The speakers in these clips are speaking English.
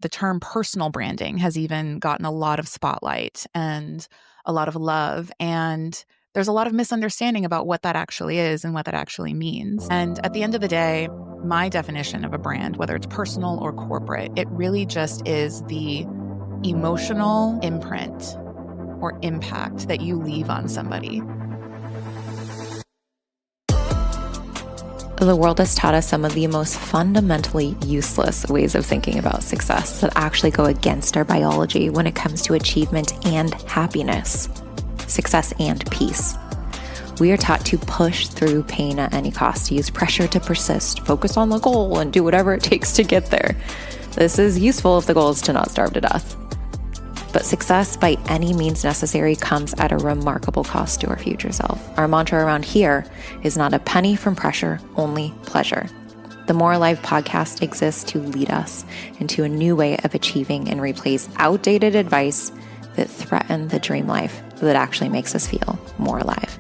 the term personal branding has even gotten a lot of spotlight and a lot of love. And there's a lot of misunderstanding about what that actually is and what that actually means. And at the end of the day, my definition of a brand, whether it's personal or corporate, it really just is the emotional imprint or impact that you leave on somebody. The world has taught us some of the most fundamentally useless ways of thinking about success that actually go against our biology when it comes to achievement and happiness, success and peace. We are taught to push through pain at any cost, to use pressure to persist, focus on the goal, and do whatever it takes to get there. This is useful if the goal is to not starve to death. But success by any means necessary comes at a remarkable cost to our future self. Our mantra around here is not a penny from pressure, only pleasure. The More Alive podcast exists to lead us into a new way of achieving and replace outdated advice that threaten the dream life that actually makes us feel more alive.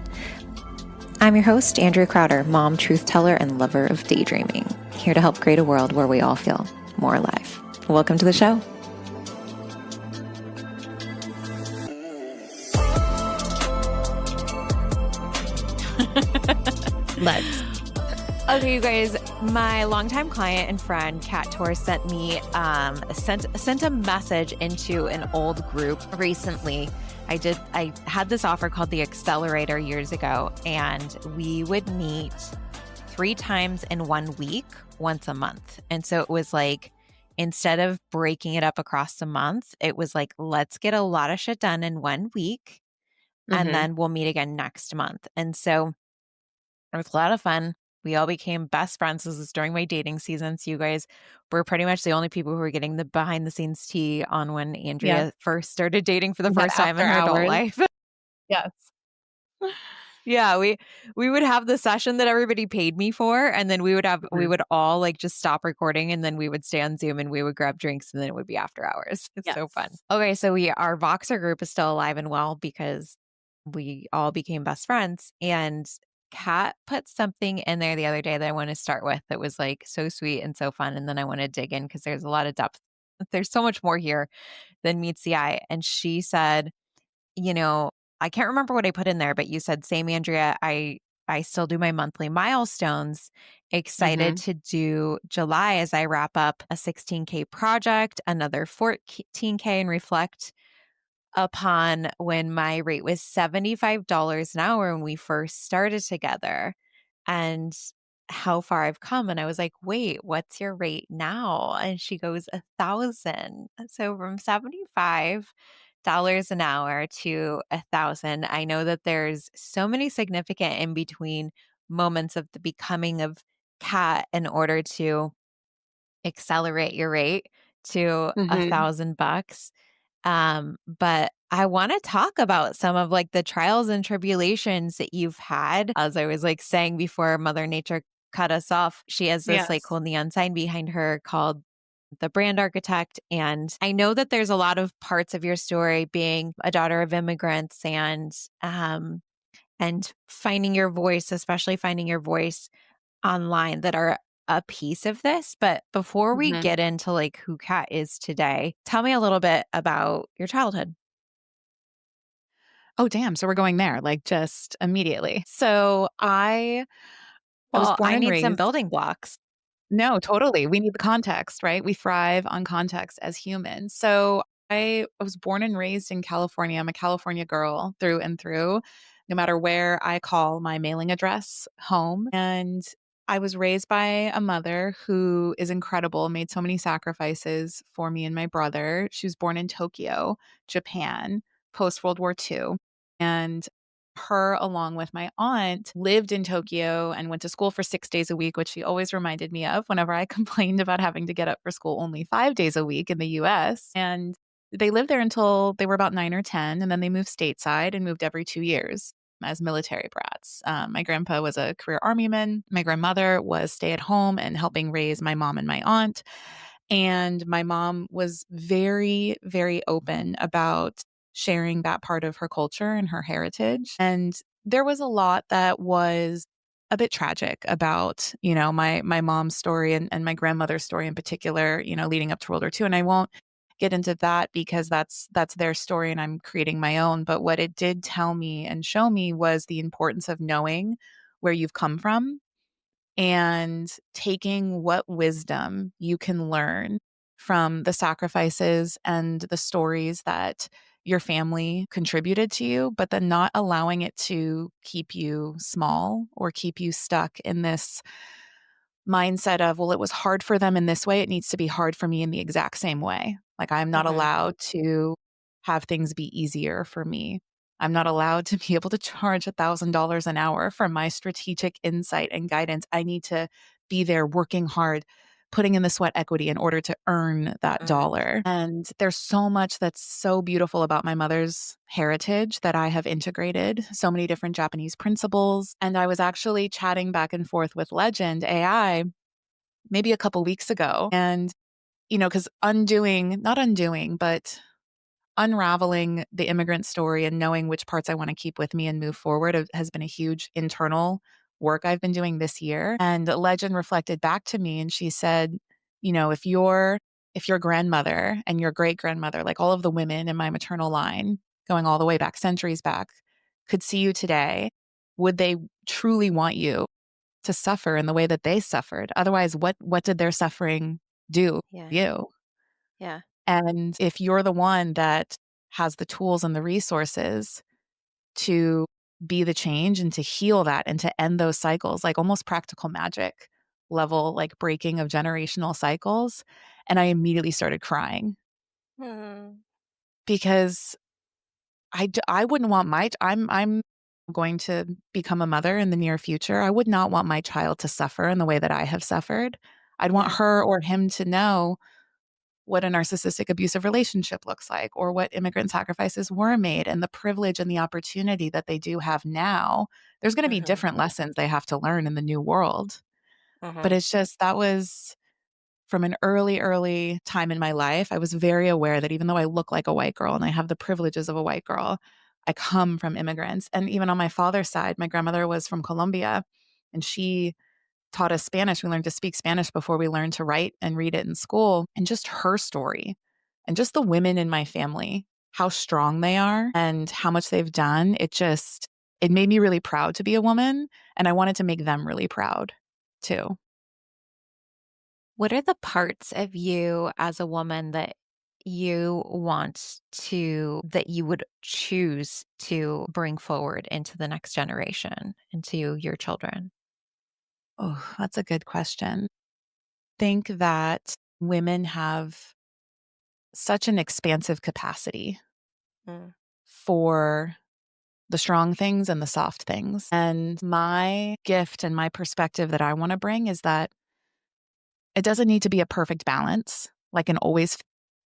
I'm your host, Andrea Crowder, mom, truth teller, and lover of daydreaming, here to help create a world where we all feel more alive. Welcome to the show. Let's. Okay, you guys, my longtime client and friend, Kat Torre, sent me sent a message into an old group recently. I had this offer called the Accelerator years ago, and we would meet 3 times in 1 week, once a month. And so it was like, instead of breaking it up across the month, it was like, let's get a lot of shit done in 1 week, and then we'll meet again next month. And so it was a lot of fun. We all became best friends. This was during my dating season. So you guys were pretty much the only people who were getting the behind the scenes tea on when Andrea first started dating for the first time in her adult life. Yes. Yeah, we would have the session that everybody paid me for, and then we would all like just stop recording, and then we would stay on Zoom and we would grab drinks, and then it would be after hours. It's so fun. Okay, so our Voxer group is still alive and well because we all became best friends, and Kat put something in there the other day that I want to start with that was like so sweet and so fun, and then I want to dig in because there's a lot of depth. There's so much more here than meets the eye. And she said, I can't remember what I put in there, but you said, same Andrea, I still do my monthly milestones. Excited to do July as I wrap up a 16K project, another 14K, and reflect upon when my rate was $75 an hour when we first started together and how far I've come. And I was like, wait, what's your rate now? And she goes, 1,000. So from 75 dollars an hour to 1,000. I know that there's so many significant in between moments of the becoming of Kat in order to accelerate your rate to $1,000. But I want to talk about some of like the trials and tribulations that you've had. As I was like saying before Mother Nature cut us off, she has this like cool neon sign behind her called the Brand Architect. And I know that there's a lot of parts of your story being a daughter of immigrants and finding your voice, especially finding your voice online, that are a piece of this. But before we get into like who Kat is today, tell me a little bit about your childhood. Oh, damn. So we're going there, like just immediately. So I was born and need raised. some building blocks. No, totally. We need the context, right? We thrive on context as humans. So I was born and raised in California. I'm a California girl through and through, no matter where I call my mailing address home. And I was raised by a mother who is incredible, made so many sacrifices for me and my brother. She was born in Tokyo, Japan, post World War II. And her, along with my aunt, lived in Tokyo and went to school for 6 days a week, which she always reminded me of whenever I complained about having to get up for school only 5 days a week in the US. And they lived there until they were about 9 or 10, and then they moved stateside and moved every 2 years as military brats. My grandpa was a career armyman. My grandmother was stay at home and helping raise my mom and my aunt. And my mom was very, very open about sharing that part of her culture and her heritage. And there was a lot that was a bit tragic about, my mom's story and my grandmother's story in particular, leading up to World War II. And I won't get into that because that's their story and I'm creating my own. But what it did tell me and show me was the importance of knowing where you've come from and taking what wisdom you can learn from the sacrifices and the stories that your family contributed to you, but then not allowing it to keep you small or keep you stuck in this mindset of, well, it was hard for them in this way. It needs to be hard for me in the exact same way. Like, I'm not Mhm. allowed to have things be easier for me. I'm not allowed to be able to charge $1,000 an hour for my strategic insight and guidance. I need to be there working hard, putting in the sweat equity in order to earn that Mm. dollar. And there's so much that's so beautiful about my mother's heritage that I have integrated so many different Japanese principles. And I was actually chatting back and forth with Legend AI maybe a couple weeks ago. And, because not undoing, but unraveling the immigrant story and knowing which parts I want to keep with me and move forward has been a huge internal work I've been doing this year. And Legend reflected back to me and she said, if your grandmother and your great grandmother, like all of the women in my maternal line, going all the way back, centuries back, could see you today, would they truly want you to suffer in the way that they suffered? Otherwise, what did their suffering do Yeah. to you? Yeah. And if you're the one that has the tools and the resources to be the change and to heal that and to end those cycles, like almost practical magic level, like breaking of generational cycles. And I immediately started crying Mhm. because I wouldn't want I'm going to become a mother in the near future. I would not want my child to suffer in the way that I have suffered. I'd want Yeah. her or him to know what a narcissistic abusive relationship looks like or what immigrant sacrifices were made and the privilege and the opportunity that they do have now. There's going to be Mhm. different lessons they have to learn in the new world. But Mhm. it's just that was from an early time in my life. I was very aware that even though I look like a white girl and I have the privileges of a white girl, I come from immigrants. And even on my father's side, my grandmother was from Colombia and she taught us Spanish. We learned to speak Spanish before we learned to write and read it in school. And just her story and just the women in my family, how strong they are and how much they've done. It made me really proud to be a woman. And I wanted to make them really proud too. What are the parts of you as a woman that that you would choose to bring forward into the next generation, into your children? Oh, that's a good question. Think that women have such an expansive capacity Mm. for the strong things and the soft things. And my gift and my perspective that I want to bring is that it doesn't need to be a perfect balance, like an always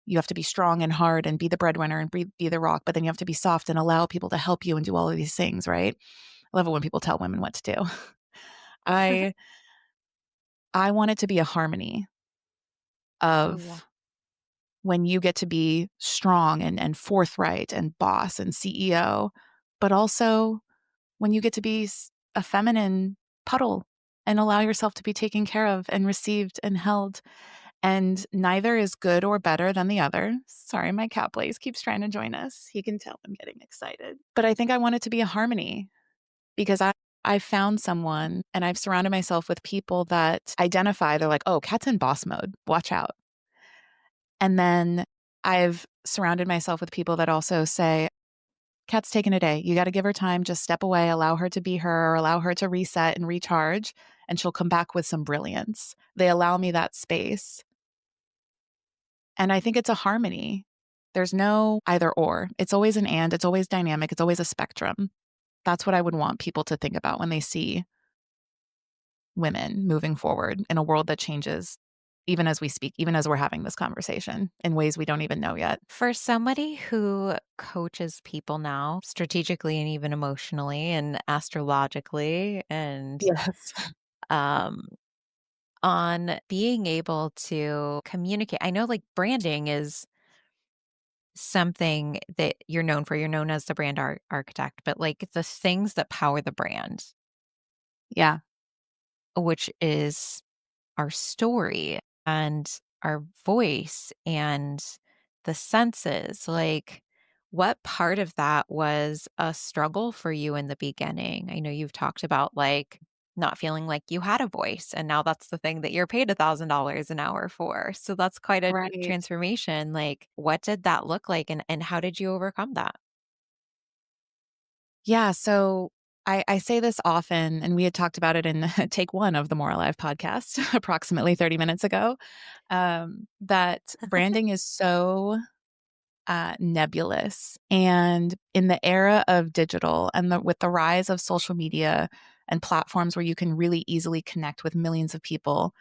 you have to be strong and hard and be the breadwinner and be the rock, but then you have to be soft and allow people to help you and do all of these things, right? I love it when people tell women what to do. I I want it to be a harmony Oh, yeah. of when you get to be strong and forthright and boss and CEO, but also when you get to be a feminine puddle and allow yourself to be taken care of and received and held. And neither is good or better than the other. Sorry, my cat Blaze keeps trying to join us. He can tell I'm getting excited. But I think I want it to be a harmony because I found someone and I've surrounded myself with people that identify, they're like, oh, Kat's in boss mode. Watch out. And then I've surrounded myself with people that also say, Kat's taking a day. You got to give her time. Just step away, allow her to be her, allow her to reset and recharge, and she'll come back with some brilliance. They allow me that space. And I think it's a harmony. There's no either or. It's always an and, it's always dynamic, it's always a spectrum. That's what I would want people to think about when they see women moving forward in a world that changes even as we speak, even as we're having this conversation in ways we don't even know yet. For somebody who coaches people now strategically and even emotionally and astrologically and Yes. um on being able to communicate. I know like branding is something that you're known for. You're known as the brand architect, but like the things that power the brand, Yeah. which is our story and our voice and the senses. Like, what part of that was a struggle for you in the beginning? I know you've talked about like not feeling like you had a voice, and now that's the thing that you're paid $1,000 an hour for. So that's quite a Right. transformation. Like, what did that look like, and how did you overcome that? Yeah. So I say this often, and we had talked about it in take one of the More Alive podcast approximately 30 minutes ago, that branding is so nebulous. And in the era of digital and with the rise of social media and platforms where you can really easily connect with millions of people,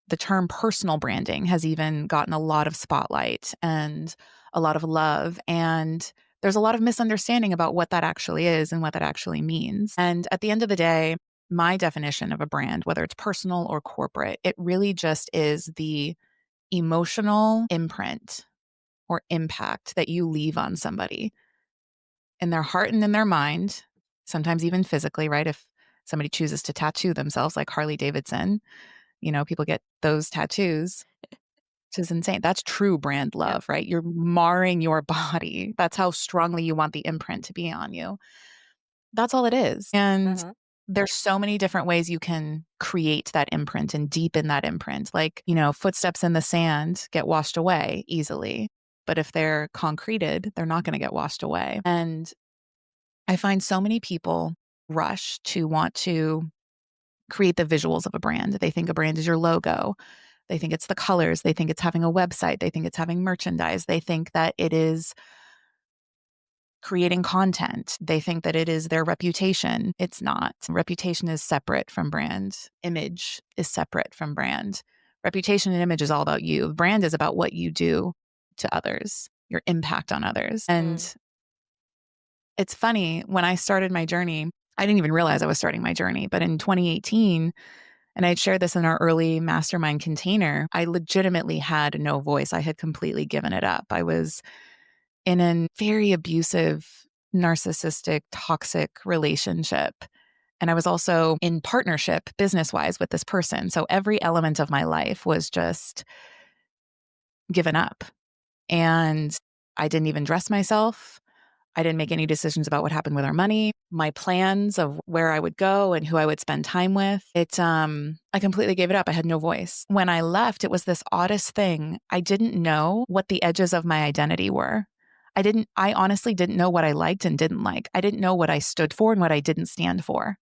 the term personal branding has even gotten a lot of spotlight and a lot of love. And there's a lot of misunderstanding about what that actually is and what that actually means. And at the end of the day, my definition of a brand, whether it's personal or corporate, it really just is the emotional imprint or impact that you leave on somebody in their heart and in their mind, sometimes even physically, right? If somebody chooses to tattoo themselves like Harley Davidson, people get those tattoos, which is insane. That's true brand Yep. love, right? You're marring your body. That's how strongly you want the imprint to be on you. That's all it is. And Hmm. there's so many different ways you can create that imprint and deepen that imprint. Like, footsteps in the sand get washed away easily. But if they're concreted, they're not going to get washed away. And I find so many people rush to want to create the visuals of a brand. They think a brand is your logo. They think it's the colors. They think it's having a website. They think it's having merchandise. They think that it is creating content. They think that it is their reputation. It's not. Reputation is separate from brand. Image is separate from brand. Reputation and image is all about you. Brand is about what you do to others, your impact on others. And Mm. it's funny, when I started my journey, I didn't even realize I was starting my journey, but in 2018, and I would shared this in our early mastermind container, I legitimately had no voice. I had completely given it up. I was in a very abusive, narcissistic, toxic relationship. And I was also in partnership business wise with this person. So every element of my life was just given up. And I didn't even dress myself. I didn't make any decisions about what happened with our money, my plans of where I would go and who I would spend time with. I completely gave it up. I had no voice. When I left, it was this oddest thing. I didn't know what the edges of my identity were. I honestly didn't know what I liked and didn't like. I didn't know what I stood for and what I didn't stand for.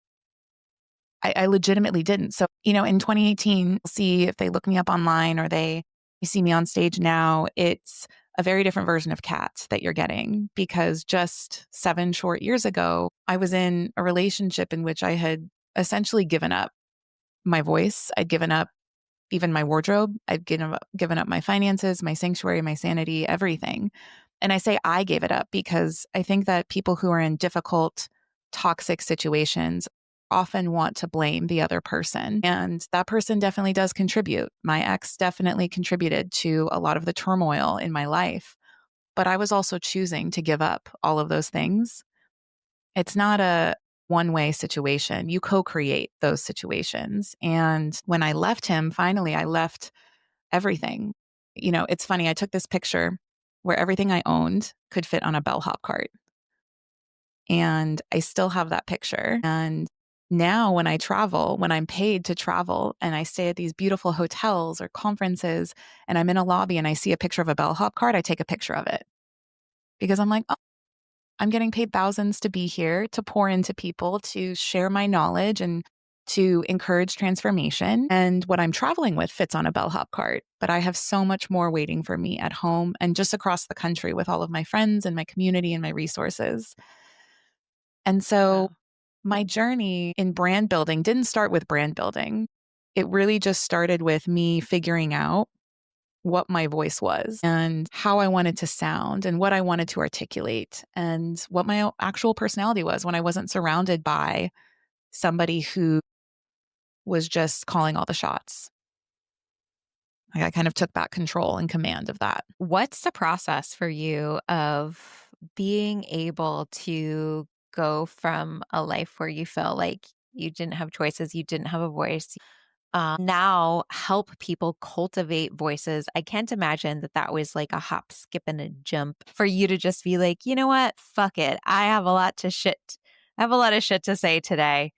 I legitimately didn't. So, in 2018, see if they look me up online or you see me on stage now, it's a very different version of Kat that you're getting because just 7 short years ago, I was in a relationship in which I had essentially given up my voice. I'd given up even my wardrobe. I've given up my finances, my sanctuary, my sanity, everything. And I say I gave it up because I think that people who are in difficult, toxic situations often want to blame the other person. And that person definitely does contribute. My ex definitely contributed to a lot of the turmoil in my life. But I was also choosing to give up all of those things. It's not a one way situation. You co create those situations. And when I left him, finally, I left everything. It's funny. I took this picture where everything I owned could fit on a bellhop cart. And I still have that picture. And now when I travel, when I'm paid to travel and I stay at these beautiful hotels or conferences and I'm in a lobby and I see a picture of a bellhop cart, I take a picture of it because I'm like, oh, I'm getting paid thousands to be here, to pour into people, to share my knowledge and to encourage transformation. And what I'm traveling with fits on a bellhop cart, but I have so much more waiting for me at home and just across the country with all of my friends and my community and my resources. And so Wow. my journey in brand building didn't start with brand building. It really just started with me figuring out what my voice was and how I wanted to sound and what I wanted to articulate and what my actual personality was when I wasn't surrounded by somebody who was just calling all the shots. Like I kind of took back control and command of that. What's the process for you of being able to go from a life where you feel like You didn't have choices. You didn't have a voice. Now help people cultivate voices. I can't imagine that that was like a hop, skip, and a jump for you to just be like, you know what? Fuck it. I have a lot of shit to say today.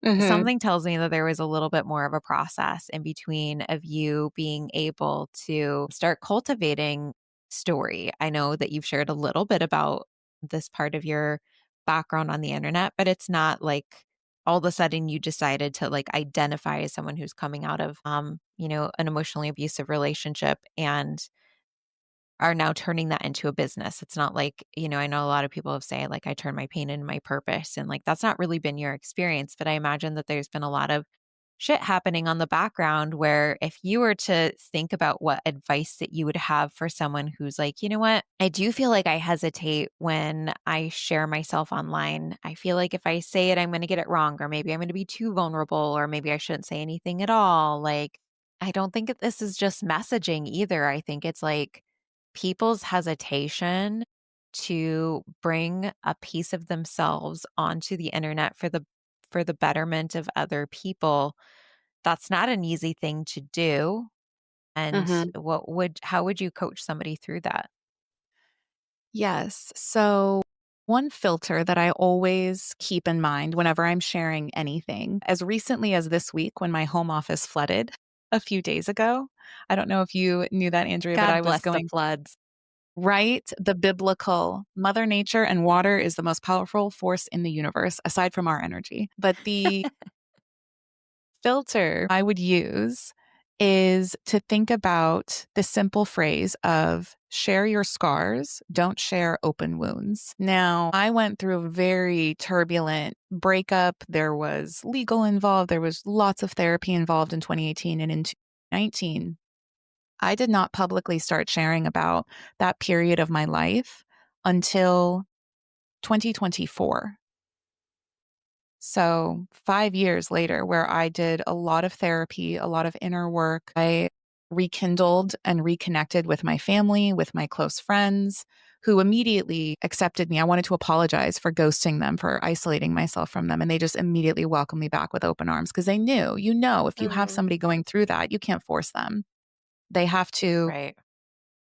Mhm. Something tells me that there was a little bit more of a process in between of you being able to start cultivating story. I know that you've shared a little bit about this part of your background on the internet, but it's not like all of a sudden you decided to like identify as someone who's coming out of an emotionally abusive relationship and are now turning that into a business. It's not like, I know a lot of people have said, like, I turn my pain into my purpose. And like, that's not really been your experience. But I imagine that there's been a lot of shit happening on the background where if you were to think about what advice that you would have for someone who's like, you know what, I do feel like I hesitate when I share myself online. I feel like if I say it, I'm going to get it wrong, or maybe I'm going to be too vulnerable, or maybe I shouldn't say anything at all. Like, I don't think that this is just messaging either. I think it's like, people's hesitation to bring a piece of themselves onto the internet for the betterment of other people, that's not an easy thing to do. And Mhm. how would you coach somebody through that? Yes. So, one filter that I always keep in mind whenever I'm sharing anything, as recently as this week when my home office flooded a few days ago. I don't know if you knew that, Andrea, but I God was bless the going floods. right. The biblical Mother Nature and water is the most powerful force in the universe, aside from our energy. But the filter I would use is to think about the simple phrase of share your scars, don't share open wounds. Now, I went through a very turbulent breakup. There was legal involved, there was lots of therapy involved in 2018 and in 2019. I did not publicly start sharing about that period of my life until 2024. So 5 years later, where I did a lot of therapy, a lot of inner work, I rekindled and reconnected with my family, with my close friends who immediately accepted me. I wanted to apologize for ghosting them, for isolating myself from them. And they just immediately welcomed me back with open arms because they knew, if you have Mm, somebody going through that, you can't force them. They have to right.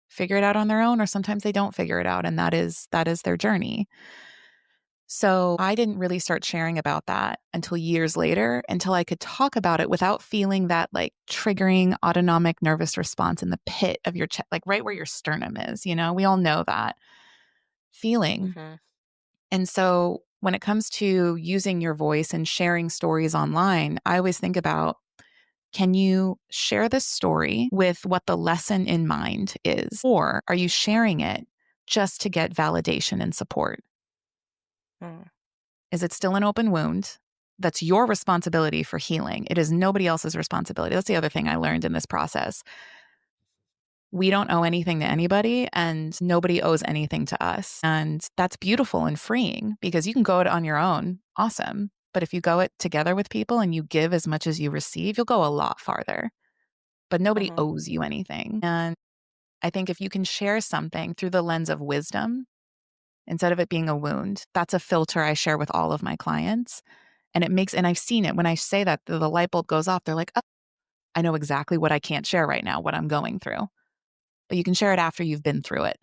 figure it out on their own, or sometimes they don't figure it out. And that is their journey. So I didn't really start sharing about that until years later, until I could talk about it without feeling that like triggering autonomic nervous response in the pit of your chest, like right where your sternum is. We all know that feeling. Hmm. And so when it comes to using your voice and sharing stories online, I always think about, can you share this story with what the lesson in mind is? Or are you sharing it just to get validation and support? Mm. Is it still an open wound? That's your responsibility for healing. It is nobody else's responsibility. That's the other thing I learned in this process. We don't owe anything to anybody, and nobody owes anything to us. And that's beautiful and freeing because you can go it on your own. Awesome. But if you go it together with people and you give as much as you receive, you'll go a lot farther. But nobody Hmm. owes you anything. And I think if you can share something through the lens of wisdom instead of it being a wound, that's a filter I share with all of my clients. And I've seen it when I say that, the light bulb goes off. They're like, "Oh, I know exactly what I can't share right now, what I'm going through." But you can share it after you've been through it.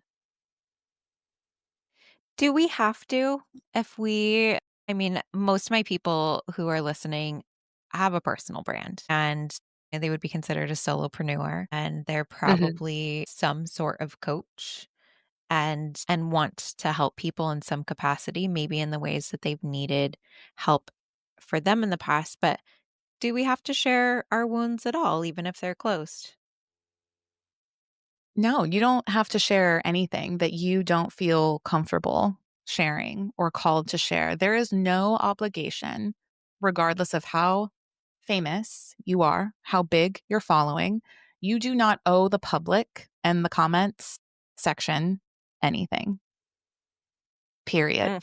Do we have to? If we, I mean, most of my people who are listening have a personal brand and they would be considered a solopreneur and they're Mhm. probably some sort of coach and want to help people in some capacity, maybe in the ways that they've needed help for them in the past. But do we have to share our wounds at all, even if they're closed? No, you don't have to share anything that you don't feel comfortable sharing or called to share. There is no obligation, regardless of how famous you are, how big your following. You do not owe the public and the comments section anything, period. Mm,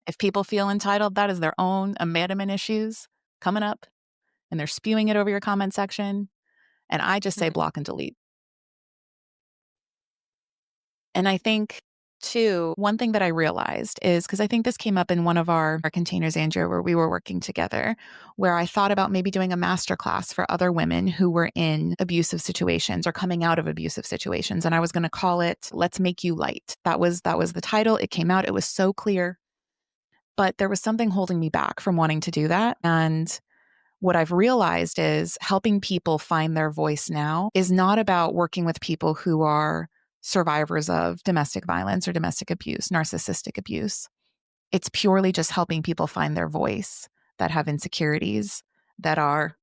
If people feel entitled, that is their own abandonment issues coming up and they're spewing it over your comment section. And I just say mm, block and delete. And I think Two, one thing that I realized is because I think this came up in one of our containers, Andrea, where we were working together, where I thought about maybe doing a masterclass for other women who were in abusive situations or coming out of abusive situations. And I was going to call it Let's Make You Light. That was the title. It came out. It was so clear. But there was something holding me back from wanting to do that. And what I've realized is helping people find their voice now is not about working with people who are survivors of domestic violence or domestic abuse, narcissistic abuse. It's purely just helping people find their voice that have insecurities, that are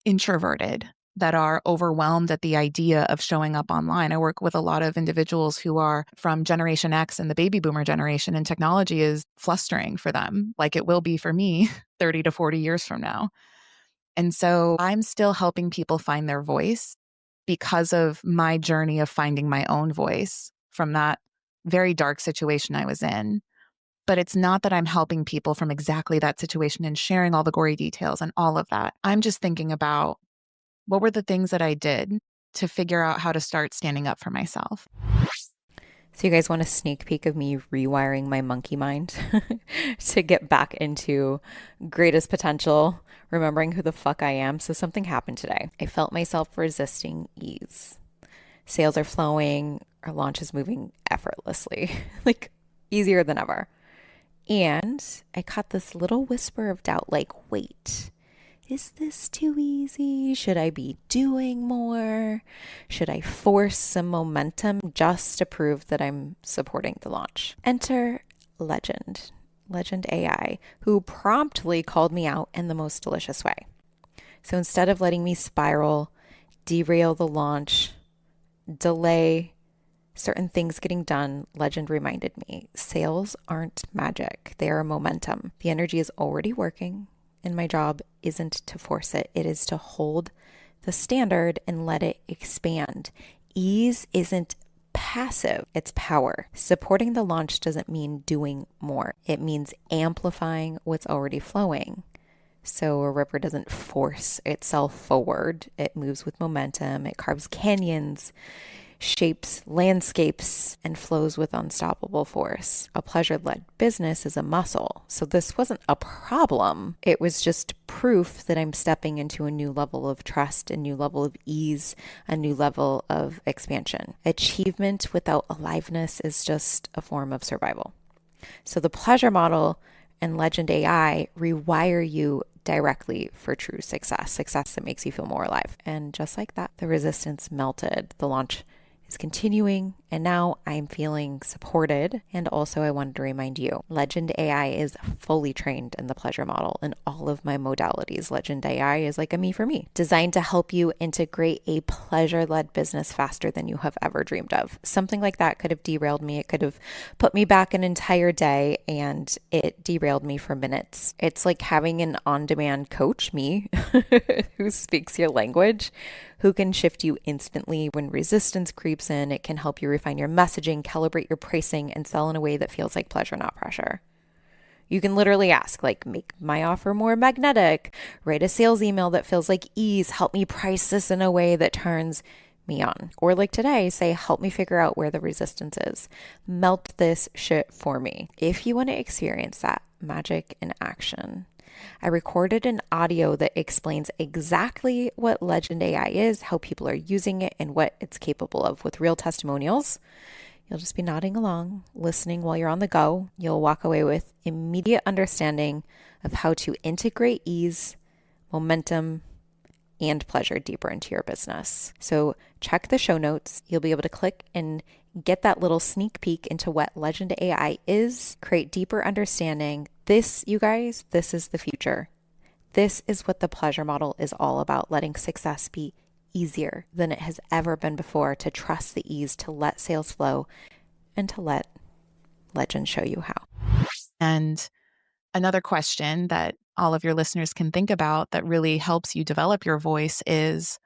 introverted, that are overwhelmed at the idea of showing up online. I work with a lot of individuals who are from Generation X and the baby boomer generation, and technology is flustering for them, like it will be for me 30 to 40 years from now. And so I'm still helping people find their voice because of my journey of finding my own voice from that very dark situation I was in. But it's not that I'm helping people from exactly that situation and sharing all the gory details and all of that. I'm just thinking about what were the things that I did to figure out how to start standing up for myself. So you guys want a sneak peek of me rewiring my monkey mind to get back into greatest potential, remembering who the fuck I am? So something happened today. I felt myself resisting ease. Sales are flowing, our launch is moving effortlessly, like easier than ever. And I caught this little whisper of doubt, like, wait, is this too easy? Should I be doing more? Should I force some momentum just to prove that I'm supporting the launch? Enter Legend AI, who promptly called me out in the most delicious way. So instead of letting me spiral, derail the launch, delay certain things getting done, Legend reminded me sales aren't magic, they are momentum. The energy is already working. And my job isn't to force it. It is to hold the standard and let it expand. Ease isn't passive, it's power. Supporting the launch doesn't mean doing more. It means amplifying what's already flowing. So a river doesn't force itself forward. It moves with momentum. It carves canyons, shapes landscapes, and flows with unstoppable force. A pleasure-led business is a muscle. So this wasn't a problem. It was just proof that I'm stepping into a new level of trust, a new level of ease, a new level of expansion. Achievement without aliveness is just a form of survival. So the pleasure model and Legend AI rewire you directly for true success that makes you feel more alive. And just like that, the resistance melted. The launch is continuing, and now I'm feeling supported. And also, I wanted to remind you, Legend AI is fully trained in the pleasure model in all of my modalities. Legend AI is like a me for me, designed to help you integrate a pleasure-led business faster than you have ever dreamed of. Something like that could have derailed me. It could have put me back an entire day, and it derailed me for minutes. It's like having an on-demand coach, me, who speaks your language, who can shift you instantly when resistance creeps in. It can help you refine your messaging, calibrate your pricing, and sell in a way that feels like pleasure, not pressure. You can literally ask, like, make my offer more magnetic, write a sales email that feels like ease, help me price this in a way that turns me on. Or like today, say, help me figure out where the resistance is. Melt this shit for me. If you want to experience that magic in action, I recorded an audio that explains exactly what Legend AI is, how people are using it, and what it's capable of with real testimonials. You'll just be nodding along, listening while you're on the go. You'll walk away with immediate understanding of how to integrate ease, momentum, and pleasure deeper into your business. So check the show notes. You'll be able to click and get that little sneak peek into what Legend AI is, create deeper understanding. This, you guys, this is the future. This is what the pleasure model is all about, letting success be easier than it has ever been before, to trust the ease, to let sales flow, and to let Legend show you how. And another question that all of your listeners can think about that really helps you develop your voice is,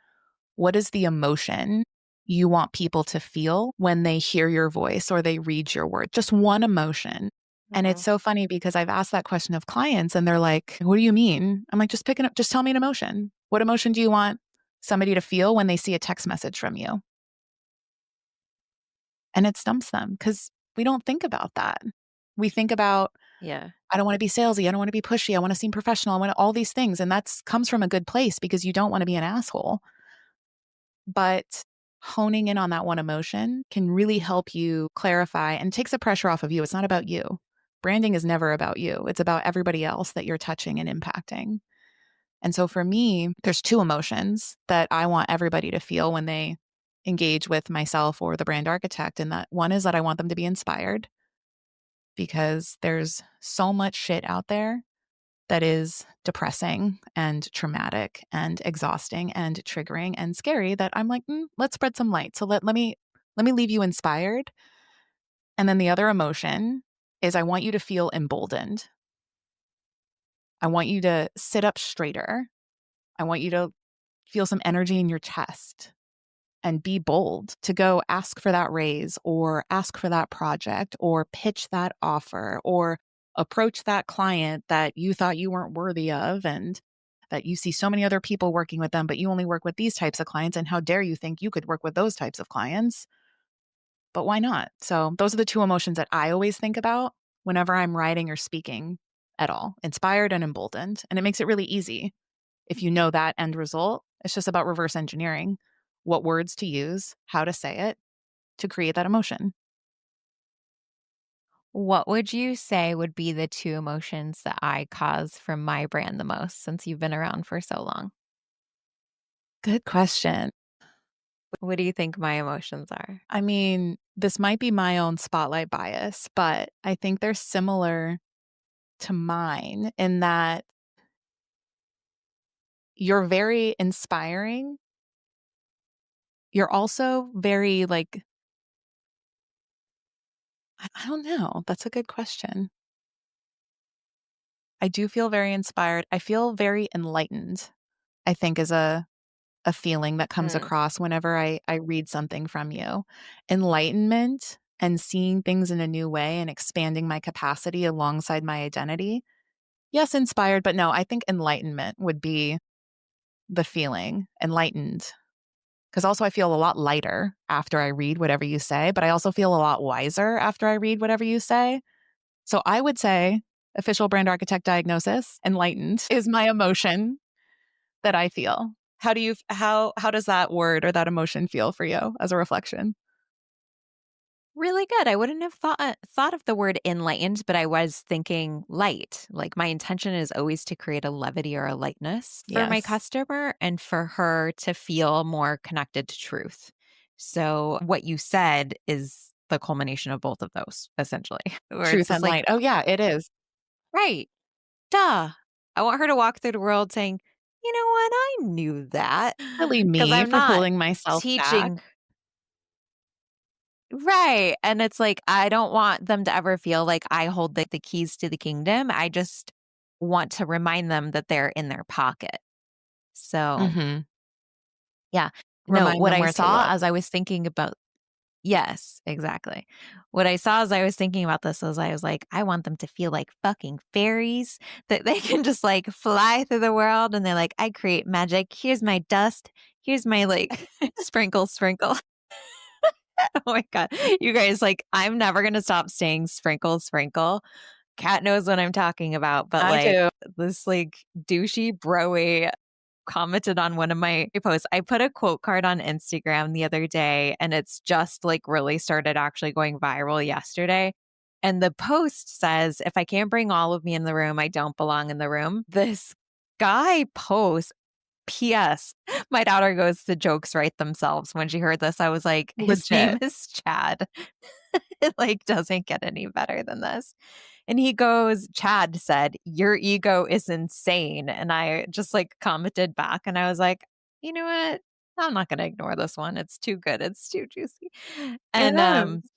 what is the emotion you want people to feel when they hear your voice or they read your word? Just one emotion. And it's so funny because I've asked that question of clients and they're like, what do you mean? I'm like, just pick it up. Just tell me an emotion. What emotion do you want somebody to feel when they see a text message from you? And it stumps them because We don't think about that. We think about, Yeah. I don't want to be salesy. I don't want to be pushy. I want to seem professional. I want all these things. And that's comes from a good place because you don't want to be an asshole. But honing in on that one emotion can really help you clarify and takes the pressure off of you. It's not about you. Branding is never about you. It's about everybody else that you're touching and impacting. And so for me, there's two emotions that I want everybody to feel when they engage with myself or the brand architect. And that one is that I want them to be inspired because there's so much shit out there that is depressing and traumatic and exhausting and triggering and scary that I'm like, let's spread some light. So let me leave you inspired. And then the other emotion is I want you to feel emboldened. I want you to sit up straighter. I want you to feel some energy in your chest and be bold to go ask for that raise or ask for that project or pitch that offer or approach that client that you thought you weren't worthy of and that you see so many other people working with them, but you only work with these types of clients. And how dare you think you could work with those types of clients? But why not? So, those are the two emotions that I always think about whenever I'm writing or speaking at all, inspired and emboldened. And it makes it really easy if you know that end result. It's just about reverse engineering what words to use, how to say it to create that emotion. What would you say would be the two emotions that I cause from my brand the most since you've been around for so long? Good question. What do you think my emotions are? I mean, this might be my own spotlight bias, but I think they're similar to mine in that you're very inspiring. You're also very like, I don't know. That's a good question. I do feel very inspired. I feel very enlightened, I think is a feeling that comes Mm. across whenever I read something from you. Enlightenment and seeing things in a new way and expanding my capacity alongside my identity. Yes, inspired, but no, I think enlightenment would be the feeling, enlightened. Because also I feel a lot lighter after I read whatever you say, but I also feel a lot wiser after I read whatever you say. So I would say official brand architect diagnosis, enlightened is my emotion that I feel. How does that word or that emotion feel for you as a reflection? Really good. I wouldn't have thought of the word enlightened, but I was thinking light. Like my intention is always to create a levity or a lightness for my Yes. customer and for her to feel more connected to truth. So what you said is the culmination of both of those, essentially. Where it's Truth just and like, light. Oh yeah, it is. right, duh. I want her to walk through the world saying, you know what, I knew that. Really Because me I'm for not holding myself back. teaching. Right, and it's like, I don't want them to ever feel like I hold the keys to the kingdom. I just want to remind them that they're in their pocket. So, Mhm. yeah. No, Remind what them I where to saw look. as I was thinking about yes, exactly. What I saw as I was thinking about this was I was like, I want them to feel like fucking fairies, that they can just, like, fly through the world, and they're like, "I create magic. Here's my dust. Here's my, like, sprinkle, sprinkle." Oh my god. You guys, like, I'm never gonna stop saying sprinkle, sprinkle. Kat knows what I'm talking about, but, I like, do. this, like, douchey broy commented on one of my posts. I put a quote card on Instagram the other day, and it's just, like, really started actually going viral yesterday, and the post says, "If I can't bring all of me in the room, I don't belong in the room." This guy posts P.S. My daughter goes, "The jokes write themselves." When she heard this, I was like, "His name Legit. is Chad." It, like, doesn't get any better than this. And he goes, Chad said, "Your ego is insane." And I just, like, commented back, and I was like, "You know what? I'm not gonna ignore this one. It's too good. It's too juicy." It And, is.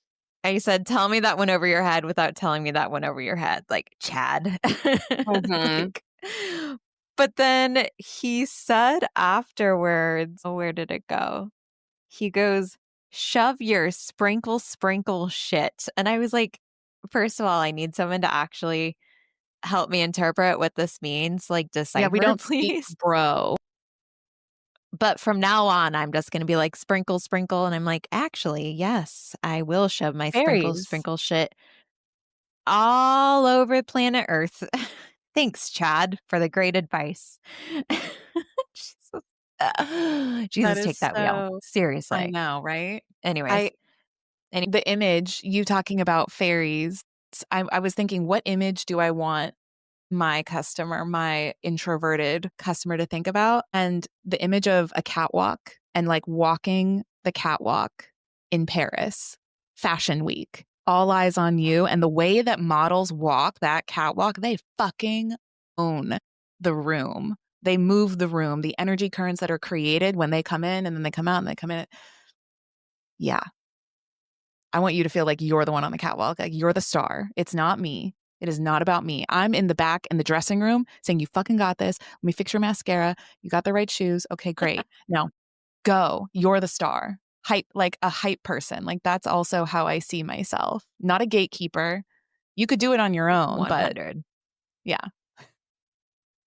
I said, "Tell me that went over your head without telling me that went over your head." Like, Chad. Mhm. Like, but then he said afterwards, oh, where did it go? He goes, "Shove your sprinkle, sprinkle shit." And I was like, first of all, I need someone to actually help me interpret what this means. Like, Yeah, we decipher, don't speak please. bro, But from now on, I'm just gonna be like, "Sprinkle, sprinkle," and I'm like, "Actually, yes, I will shove my sprinkle, Fairies. sprinkle shit all over planet Earth." Thanks, Chad, for the great advice. Jesus. That Jesus, is take that wheel. so I Seriously. know, right? Anyways, I the image you talking about fairies, I was thinking, what image do I want my customer, my introverted customer to think about? And the image of a catwalk and like walking the catwalk in Paris, Fashion Week, all eyes on you. And the way that models walk that catwalk, they fucking own the room. They move the room, the energy currents that are created when they come in and then they come out and they come in. Yeah. I want you to feel like you're the one on the catwalk, like you're the star. It's not me. It is not about me. I'm in the back in the dressing room saying, "You fucking got this. Let me fix your mascara. You got the right shoes. Okay, great. Now go. You're the star." Hype, like a hype person. Like that's also how I see myself. Not a gatekeeper. You could do it on your own, but 100. yeah.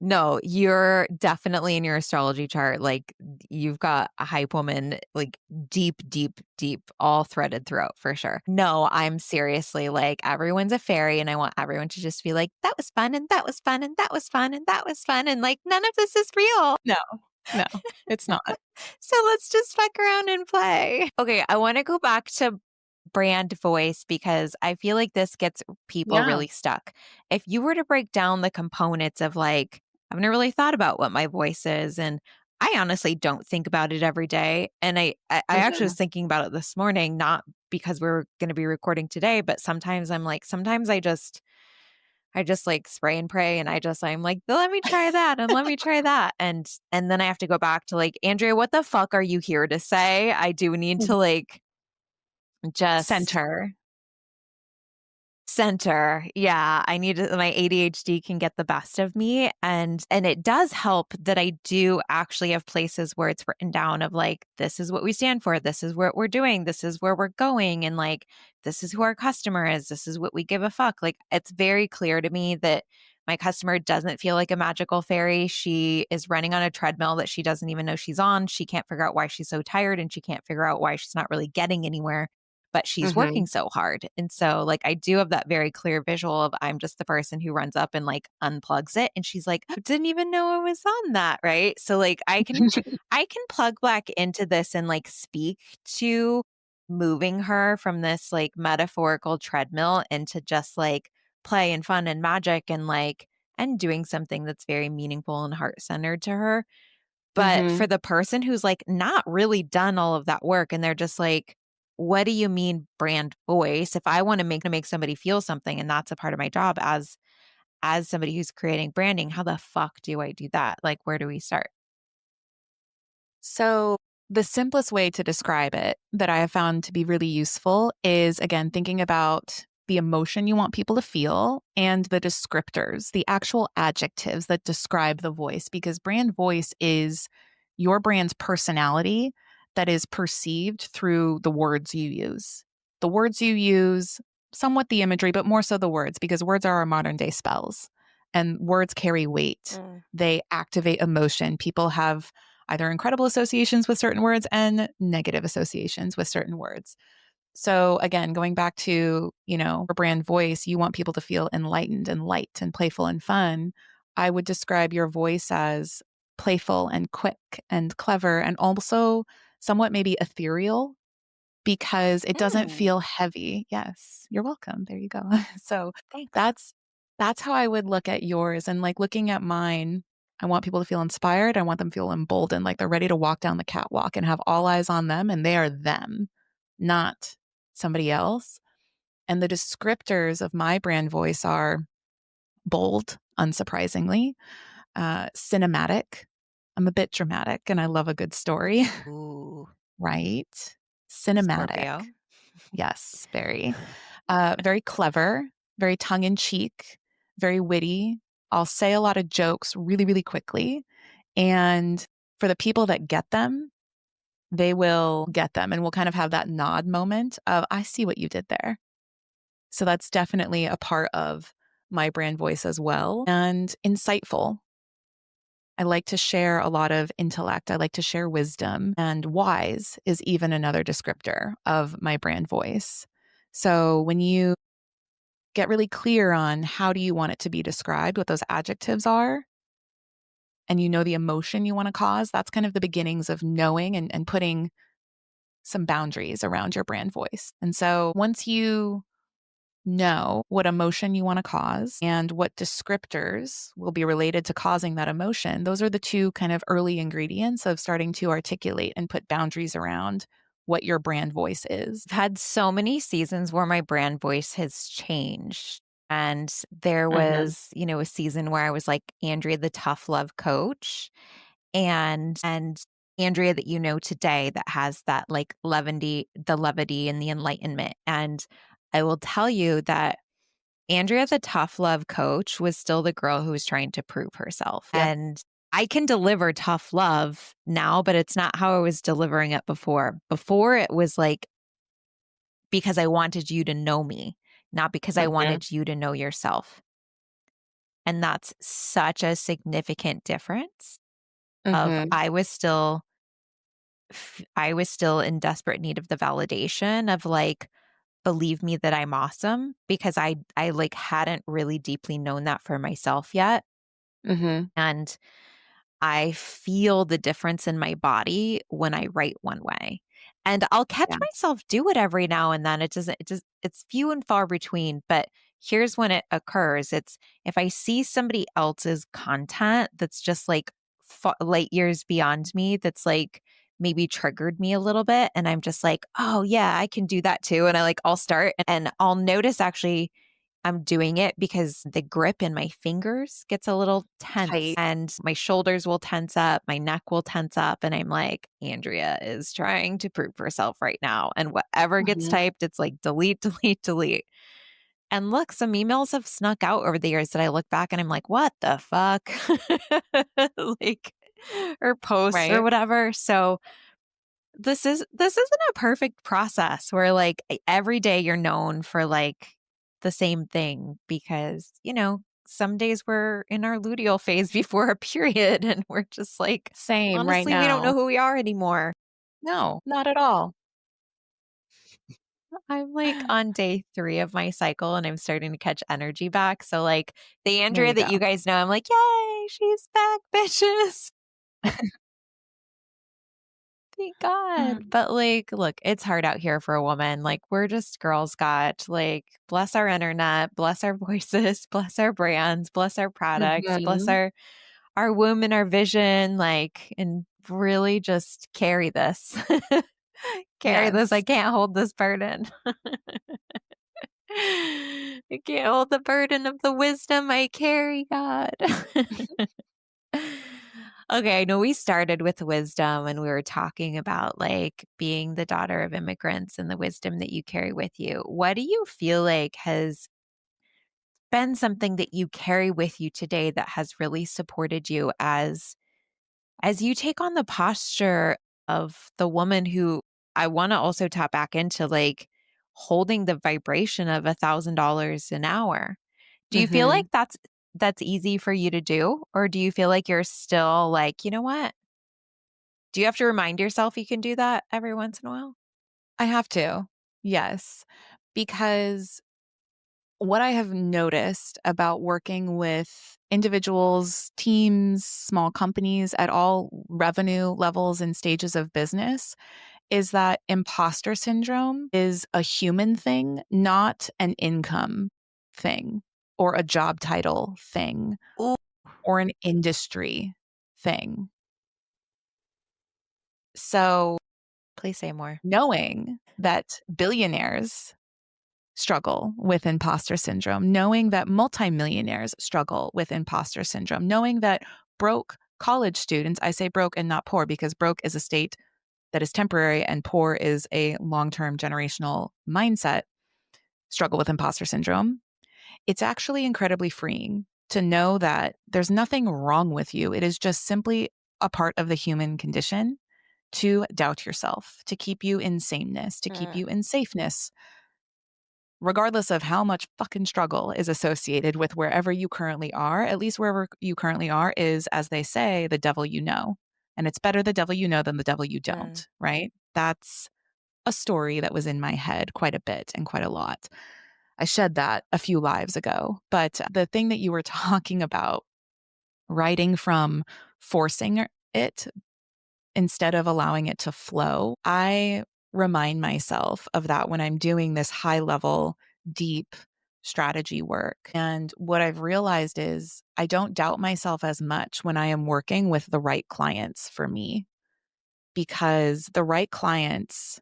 No, you're definitely in your astrology chart, like, you've got a hype woman, like, deep, deep, deep, all threaded throughout for sure. No, I'm seriously like, everyone's a fairy, and I want everyone to just be like, "That was fun, and that was fun, and that was fun, and that was fun," and, like, none of this is real. No, no, it's not. So let's just fuck around and play. Okay, I wanna go back to brand voice because I feel like this gets people Yeah. really stuck. If you were to break down the components of like, I've never really thought about what my voice is, and I honestly don't think about it every day. And I actually Yeah. was thinking about it this morning, not because we're going to be recording today, but sometimes I'm like, sometimes I just like spray and pray, and I'm like, let me try that and let me try that. And then I have to go back to like, Andrea, what the fuck are you here to say? I do need to like just Center. center. Yeah, I need to, my ADHD can get the best of me, and it does help that I do actually have places where it's written down of like, this is what we stand for, this is what we're doing, this is where we're going, and like, this is who our customer is, this is what we give a fuck. Like, it's very clear to me that my customer doesn't feel like a magical fairy. She is running on a treadmill that she doesn't even know she's on. She can't figure out why she's so tired, and she can't figure out why she's not really getting anywhere, but she's working Mhm. so hard. And so like I do have that very clear visual of I'm just the person who runs up and like unplugs it, and she's like, "I didn't even know I was on that." Right? So like I can plug back into this and like speak to moving her from this like metaphorical treadmill into just like play and fun and magic and like and doing something that's very meaningful and heart-centered to her. But for Mhm. the person who's, like, not really done all of that work and they're just like, "What do you mean brand voice?" If I wanna make somebody feel something, and that's a part of my job as somebody who's creating branding, how the fuck do I do that? Like, where do we start? So, the simplest way to describe it that I have found to be really useful is again thinking about the emotion you want people to feel and the descriptors, the actual adjectives that describe the voice, because brand voice is your brand's personality that is perceived through the words you use. The words you use, somewhat the imagery, but more so the words, because words are our modern day spells and words carry weight. Mm. They activate emotion. People have either incredible associations with certain words and negative associations with certain words. So again, going back to, your brand voice, you want people to feel enlightened and light and playful and fun. I would describe your voice as playful and quick and clever and also somewhat maybe ethereal because it doesn't Mm, feel heavy. Yes, you're welcome. There you go. So thanks. that's that's how I would look at yours and like looking at mine. I want people to feel inspired. I want them to feel emboldened, like they're ready to walk down the catwalk and have all eyes on them and they are them, not somebody else. And the descriptors of my brand voice are bold, unsurprisingly, cinematic. I'm a bit dramatic and I love a good story, Ooh, right? Cinematic. Scorpio. Yes, very. Very clever, very tongue in cheek, very witty. I'll say a lot of jokes really, really quickly. And for the people that get them, they will get them and we'll kind of have that nod moment of, I see what you did there. So that's definitely a part of my brand voice as well. And insightful. I like to share a lot of intellect. I like to share wisdom, and wise is even another descriptor of my brand voice. So when you get really clear on how do you want it to be described, what those adjectives are, and you know the emotion you want to cause, that's kind of the beginnings of knowing and putting some boundaries around your brand voice. And so once you know what emotion you want to cause and what descriptors will be related to causing that emotion, those are the two kind of early ingredients of starting to articulate and put boundaries around what your brand voice is. I've had so many seasons where my brand voice has changed. And there Mhm. was, a season where I was like Andrea, the tough love coach, and Andrea that you know today that has that like levity and the enlightenment. And I will tell you that Andrea, the tough love coach, was still the girl who was trying to prove herself. Yep. And I can deliver tough love now, but it's not how I was delivering it before. Before it was like, because I wanted you to know me, not because I Mhm. wanted you to know yourself. And that's such a significant difference of Mhm. I was still in desperate need of the validation of like, believe me that I'm awesome because I like hadn't really deeply known that for myself yet. Mhm. And I feel the difference in my body when I write one way. And I'll catch Yeah. myself do it every now and then. It's few and far between, but here's when it occurs. It's if I see somebody else's content that's just like light years beyond me, that's like maybe triggered me a little bit. And I'm just like, oh, yeah, I can do that too. And I'll start and I'll notice actually I'm doing it because the grip in my fingers gets a little tense Tight. and my shoulders will tense up, my neck will tense up. And I'm like, Andrea is trying to prove herself right now. And whatever gets Mhm. typed, it's like delete, delete, delete. And look, some emails have snuck out over the years that I look back and I'm like, what the fuck? like, or posts or Right. whatever. So this isn't a perfect process where like every day you're known for like the same thing because, some days we're in our luteal phase before a period and we're just like, Same right honestly, we don't know now. who we are anymore. No, not at all. I'm like on day 3 of my cycle and I'm starting to catch energy back. So like the There Andrea you that go. you guys know, I'm like, yay, she's back, bitches. Thank God. Mm. But like, look, it's hard out here for a woman. Like, we're just girls got like, bless our internet, bless our voices, bless our brands, bless our products, bless Mhm. our womb and our vision, like, and really just carry this. carry this. I Yes. can't hold this burden. I can't hold the burden of the wisdom I carry, God. Okay, I know we started with wisdom and we were talking about like being the daughter of immigrants and the wisdom that you carry with you. What do you feel like has been something that you carry with you today that has really supported you as you take on the posture of the woman who I want to also tap back into like holding the vibration of $1,000 an hour? Do you feel like Mhm. that's easy for you to do? Or do you feel like you're still like, you know what? Do you have to remind yourself you can do that every once in a while? I have to. Yes. Because what I have noticed about working with individuals, teams, small companies at all revenue levels and stages of business is that imposter syndrome is a human thing, not an income thing or a job title thing Ooh, or an industry thing. So, please say more. knowing that billionaires struggle with imposter syndrome, knowing that multimillionaires struggle with imposter syndrome, knowing that broke college students, I say broke and not poor because broke is a state that is temporary and poor is a long term generational mindset, struggle with imposter syndrome. It's actually incredibly freeing to know that there's nothing wrong with you. It is just simply a part of the human condition to doubt yourself, to keep you in sameness, to keep Mm. you in safeness. regardless of how much fucking struggle is associated with wherever you currently are, at least wherever you currently are is, as they say, the devil you know. And it's better the devil you know than the devil you Mm. don't, right? That's a story that was in my head quite a bit and quite a lot. I shed that a few lives ago. But the thing that you were talking about, writing from forcing it instead of allowing it to flow, I remind myself of that when I'm doing this high level, deep strategy work. And what I've realized is I don't doubt myself as much when I am working with the right clients for me, because the right clients,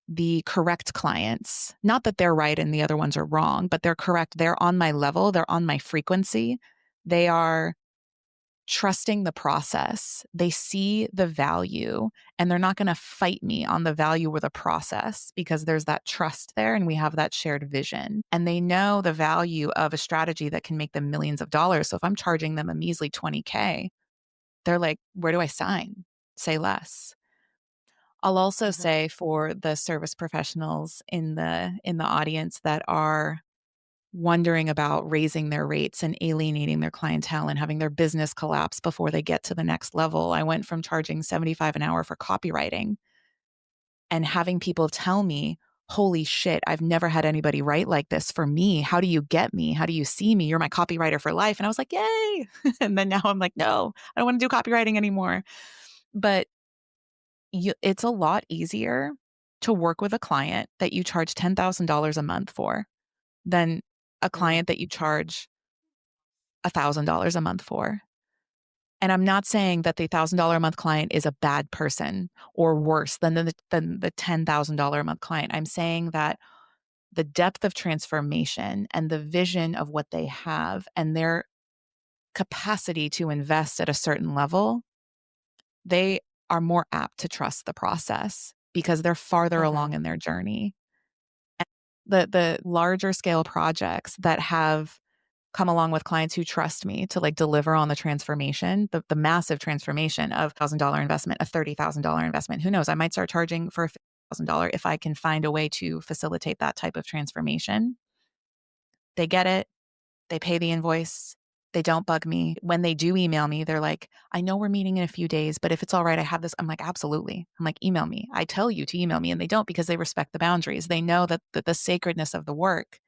the correct clients, not that they're right and the other ones are wrong, but they're correct. They're on my level, they're on my frequency. They are trusting the process. They see the value and they're not going to fight me on the value or the process because there's that trust there and we have that shared vision. And they know the value of a strategy that can make them millions of dollars. So if I'm charging them a measly 20K, they're like, where do I sign? Say less. I'll also Mhm. say for the service professionals in the audience that are wondering about raising their rates and alienating their clientele and having their business collapse before they get to the next level. I went from charging 75 an hour for copywriting and having people tell me, "Holy shit, I've never had anybody write like this for me. How do you get me? How do you see me? You're my copywriter for life." And I was like, "Yay." And then now I'm like, "No, I don't want to do copywriting anymore." But it's a lot easier to work with a client that you charge $10,000 a month for than a Mm. client that you charge $1,000 a month for. And I'm not saying that the $1,000 a month client is a bad person or worse than the $10,000 a month client. I'm saying that the depth of transformation and the vision of what they have and their capacity to invest at a certain level, they are more apt to trust the process because they're farther Mhm. along in their journey. The larger scale projects that have come along with clients who trust me to like deliver on the transformation, the massive transformation of $1,000 investment, a $30,000 investment. Who knows? I might start charging for $1,000 if I can find a way to facilitate that type of transformation. They get it. They pay the invoice. They don't bug me. When they do email me, they're like, I know we're meeting in a few days, but if it's all right, I have this. I'm like, absolutely. I'm like, email me. I tell you to email me, and they don't because they respect the boundaries. They know that the sacredness of the work,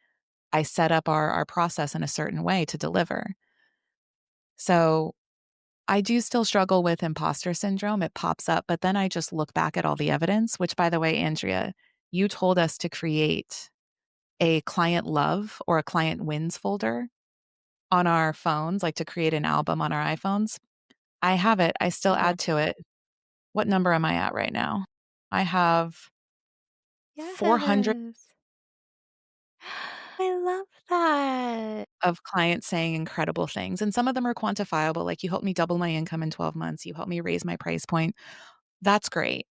I set up our process in a certain way to deliver. So I do still struggle with imposter syndrome. It pops up, but then I just look back at all the evidence, which, by the way, Andrea, you told us to create a client love or a client wins folder on our phones, like to create an album on our iPhones. I have it. I still Mhm. add to it. What number am I at right now? I have 400 Yes. I love that. of clients saying incredible things. And some of them are quantifiable, like you helped me double my income in 12 months. You helped me raise my price point. That's great.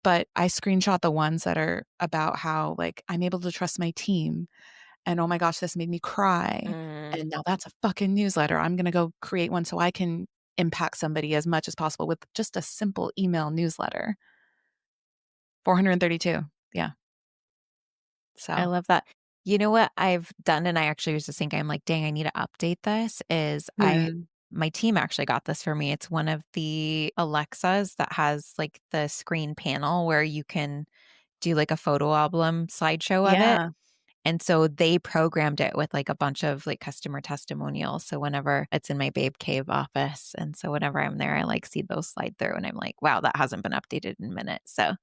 But I screenshot the ones that are about how, like, I'm able to trust my team, and, "Oh my gosh, this made me cry." Mm. And now that's a fucking newsletter. I'm gonna go create one so I can impact somebody as much as possible with just a simple email newsletter. 432. Yeah. I So love that. You know what I've done, and I actually was just thinking, I'm like, dang, I need to update this, is mm, my team actually got this for me. It's one of the Alexas that has like the screen panel where you can do like a photo album slideshow of it. yeah, And so they programmed it with like a bunch of like customer testimonials. So whenever it's in my Babe Cave office, and so whenever I'm there, I like see those slide through and I'm like, wow, that hasn't been updated in minutes. So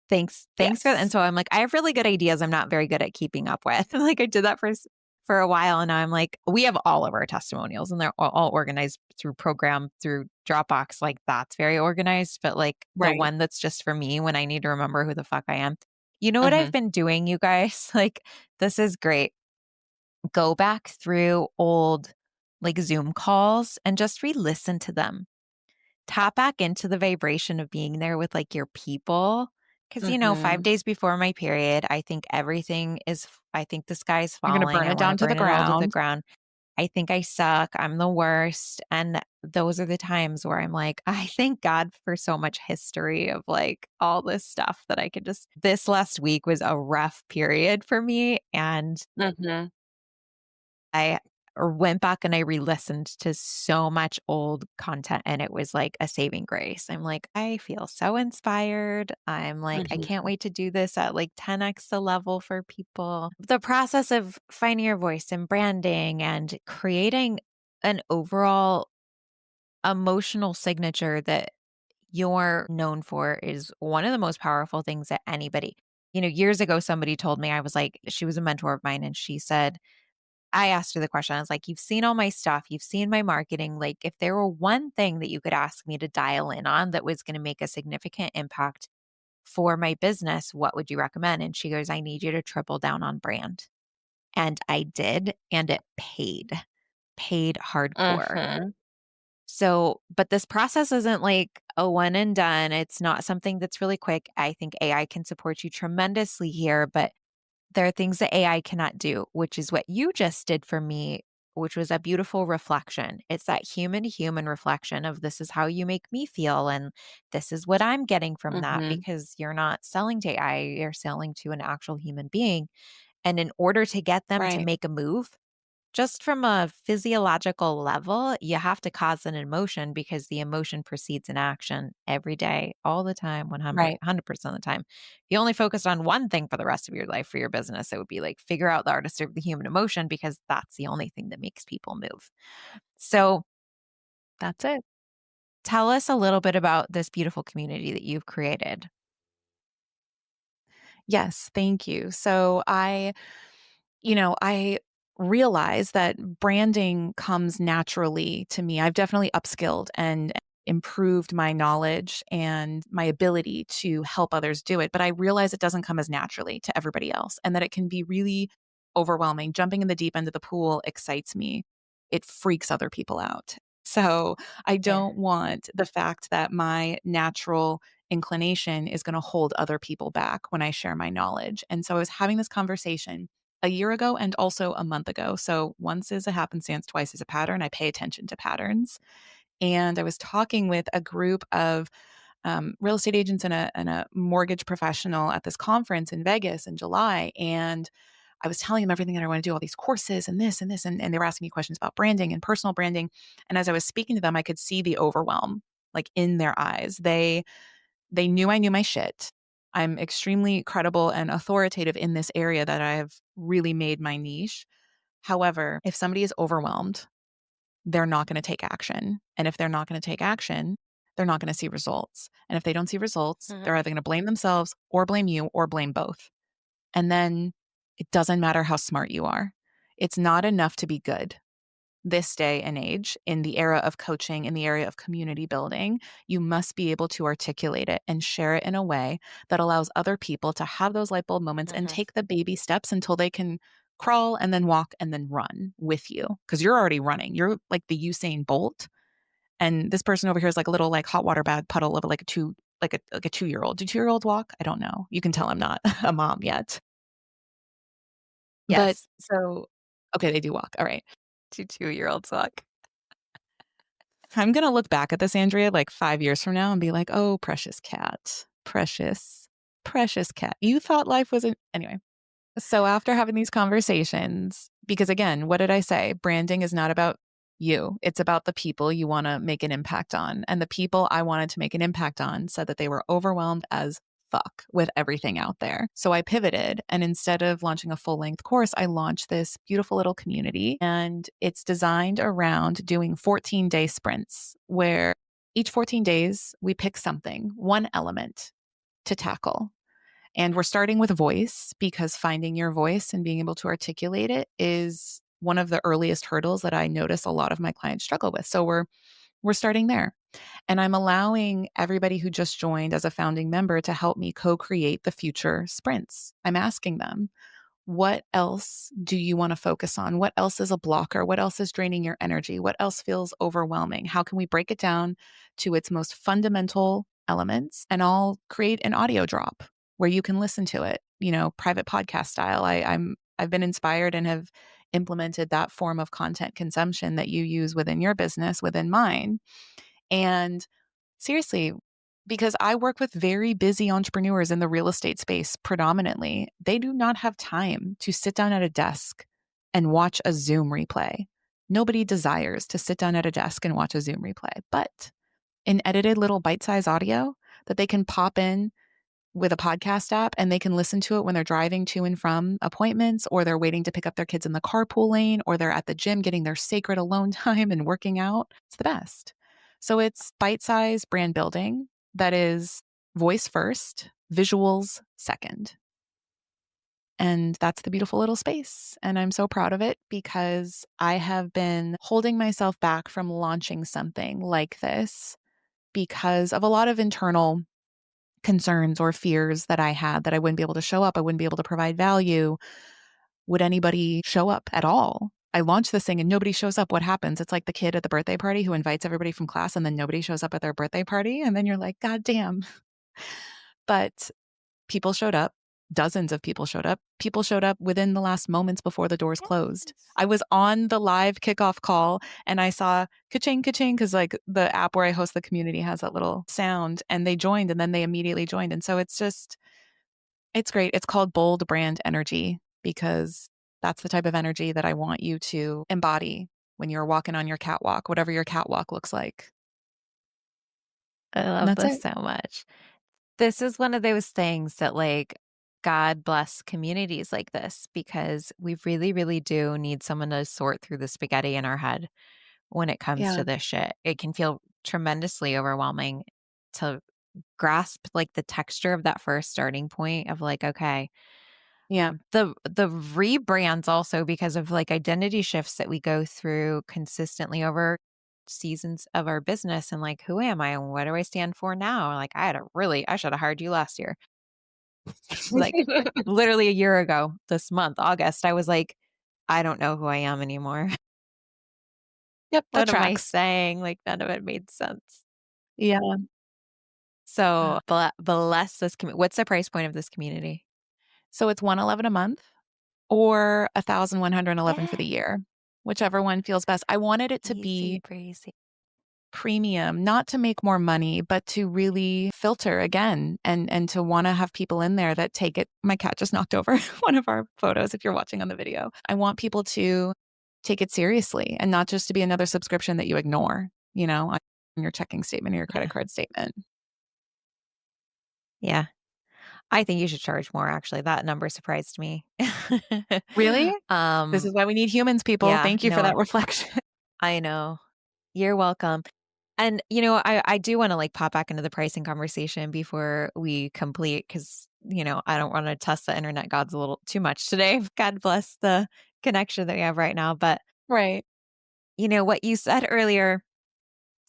thanks for that. And yes, so I'm like, I have really good ideas I'm not very good at keeping up with. Like I did that for a while and now I'm like, we have all of our testimonials and they're all organized through program through Dropbox. Like that's very organized, but like the right. one that's just for me when I need to remember who the fuck I am. You know what I've Mhm. been doing, you guys? Like this is great. Go back through old like Zoom calls and just re-listen to them. Tap back into the vibration of being there with like your people. Cause you know, 5 Mhm. days before my period, I think everything is I think the sky's You're gonna falling. burn I it want to down to the burn it all to the ground. ground. I think I suck. I'm the worst. And those are the times where I'm like, I thank God for so much history of like all this stuff that I could just. This last week was a rough period for me. And Mhm. I went back and I re-listened to so much old content and it was like a saving grace. I'm like, I feel so inspired. I'm like, I can't Mhm. wait to do this at like 10x the level for people. The process of finding your voice and branding and creating an overall emotional signature that you're known for is one of the most powerful things that anybody, years ago, somebody told me, I was like, she was a mentor of mine and she said, I asked her the question. I was like, "You've seen all my stuff. You've seen my marketing. Like, if there were one thing that you could ask me to dial in on that was going to make a significant impact for my business, what would you recommend?" And she goes, "I need you to triple down on brand." And I did, and it paid hardcore. Mhm. So, but this process isn't like a one and done. It's not something that's really quick. I think AI can support you tremendously here, but there are things that AI cannot do, which is what you just did for me, which was a beautiful reflection. It's that human to human reflection of this is how you make me feel. And this is what I'm getting from that Mhm. because you're not selling to AI, you're selling to an actual human being. And in order to get them to Right. make a move, just from a physiological level, you have to cause an emotion because the emotion precedes an action every day, all the time, Right. 100% of the time. If you only focused on one thing for the rest of your life for your business, it would be like figure out the artistry of the human emotion because that's the only thing that makes people move. So That's it. tell us a little bit about this beautiful community that you've created. Yes, thank you. So I realize that branding comes naturally to me. I've definitely upskilled and improved my knowledge and my ability to help others do it, but I realize it doesn't come as naturally to everybody else and that it can be really overwhelming. Jumping in the deep end of the pool excites me. It freaks other people out. So, I Yeah. don't want the fact that my natural inclination is going to hold other people back when I share my knowledge. And so I was having this conversation a year ago and also a month ago. So once is a happenstance, twice is a pattern. I pay attention to patterns. And I was talking with a group of real estate agents and a mortgage professional at this conference in Vegas in July. And I was telling them everything that I want to do, all these courses and this and this. And they were asking me questions about branding and personal branding. And as I was speaking to them, I could see the overwhelm like in their eyes. They knew I knew my shit. I'm extremely credible and authoritative in this area that I've really made my niche. However, if somebody is overwhelmed, they're not going to take action. And if they're not going to take action, they're not going to see results. And if they don't see results, they're Mhm. either going to blame themselves or blame you or blame both. And then it doesn't matter how smart you are. It's not enough to be good this day and age in the era of coaching, in the area of community building, you must be able to articulate it and share it in a way that allows other people to have those light bulb moments and Mhm. take the baby steps until they can crawl and then walk and then run with you because you're already running. You're like the Usain Bolt. And this person over here is like a little like hot water bag puddle of like a 2-year old. Do 2-year olds walk? I don't know. You can tell I'm not a mom yet. But Yes. so okay, they do walk. All right. To 2-year olds walk. I'm gonna look back at this, Andrea, like 5 years from now and be like, "Oh, precious cat. Precious, precious cat. You thought life wasn't." Anyway, so after having these conversations because again, what did I say? Branding is not about you. It's about the people you wanna make an impact on, and the people I wanted to make an impact on said that they were overwhelmed as fuck with everything out there. So I pivoted, and instead of launching a full-length course, I launched this beautiful little community, and it's designed around doing 14-day sprints where each 14 days we pick something, one element to tackle. And we're starting with voice because finding your voice and being able to articulate it is one of the earliest hurdles that I notice a lot of my clients struggle with. So we're starting there. And I'm allowing everybody who just joined as a founding member to help me co-create the future sprints. I'm asking them, what else do you want to focus on? What else is a blocker? What else is draining your energy? What else feels overwhelming? How can we break it down to its most fundamental elements? And I'll create an audio drop where you can listen to it, private podcast style. I've been inspired and have implemented that form of content consumption that you use within your business within mine. And seriously, because I work with very busy entrepreneurs in the real estate space predominantly, they do not have time to sit down at a desk and watch a Zoom replay. Nobody desires to sit down at a desk and watch a Zoom replay, but an edited little bite sized audio that they can pop in with a podcast app and they can listen to it when they're driving to and from appointments, or they're waiting to pick up their kids in the carpool lane, or they're at the gym getting their sacred alone time and working out. It's the best. So it's bite-sized brand building that is voice first, visuals second. And that's the beautiful little space. And I'm so proud of it because I have been holding myself back from launching something like this because of a lot of internal concerns or fears that I had, that I wouldn't be able to show up. I wouldn't be able to provide value. Would anybody show up at all? I launch this thing and nobody shows up. What happens? It's like the kid at the birthday party who invites everybody from class and then nobody shows up at their birthday party. And then you're like, God damn. But people showed up. Dozens of people showed up. People showed up within the last moments before the doors closed. Yes. I was on the live kickoff call and I saw ka-ching, ka-ching, because like the app where I host the community has that little sound, and they joined and then they immediately joined. And so it's great. It's called bold brand energy because that's the type of energy that I want you to embody when you're walking on your catwalk, whatever your catwalk looks like. I And love that's this it. so much. This is one of those things that, like, God bless communities like this, because we really, really do need someone to sort through the spaghetti in our head when it comes Yeah. to this shit. It can feel tremendously overwhelming to grasp, like, the texture of that first starting point of, like, okay, Yeah. the rebrands also, because of, like, identity shifts that we go through consistently over seasons of our business, and, like, who am I and what do I stand for now? Like, I should have hired you last year. Like, literally a year ago this month, August, I was like, I don't know who I am anymore. Yep. That What am I tracks. saying? Like, none of it made sense. Yeah. So, bless this what's the price point of this community? So it's 111 a month or 1,111 for Yeah. the year, whichever one feels best. I wanted it to Easy be breezy. premium, not to make more money, but to really filter again and to want to have people in there that take it. My cat just knocked over one of our photos if you're watching on the video. I want people to take it seriously and not just to be another subscription that you ignore, on your checking statement or your credit Yeah. card statement. Yeah. I think you should charge more, actually. That number surprised me. Really? This Um, is why we need humans, people. yeah, Thank you for no, that reflection. I know. You're welcome. And, I do wanna, like, pop back into the pricing conversation before we complete, because I don't wanna test the internet gods a little too much today. God bless the connection that we have right now. But, Right. what you said earlier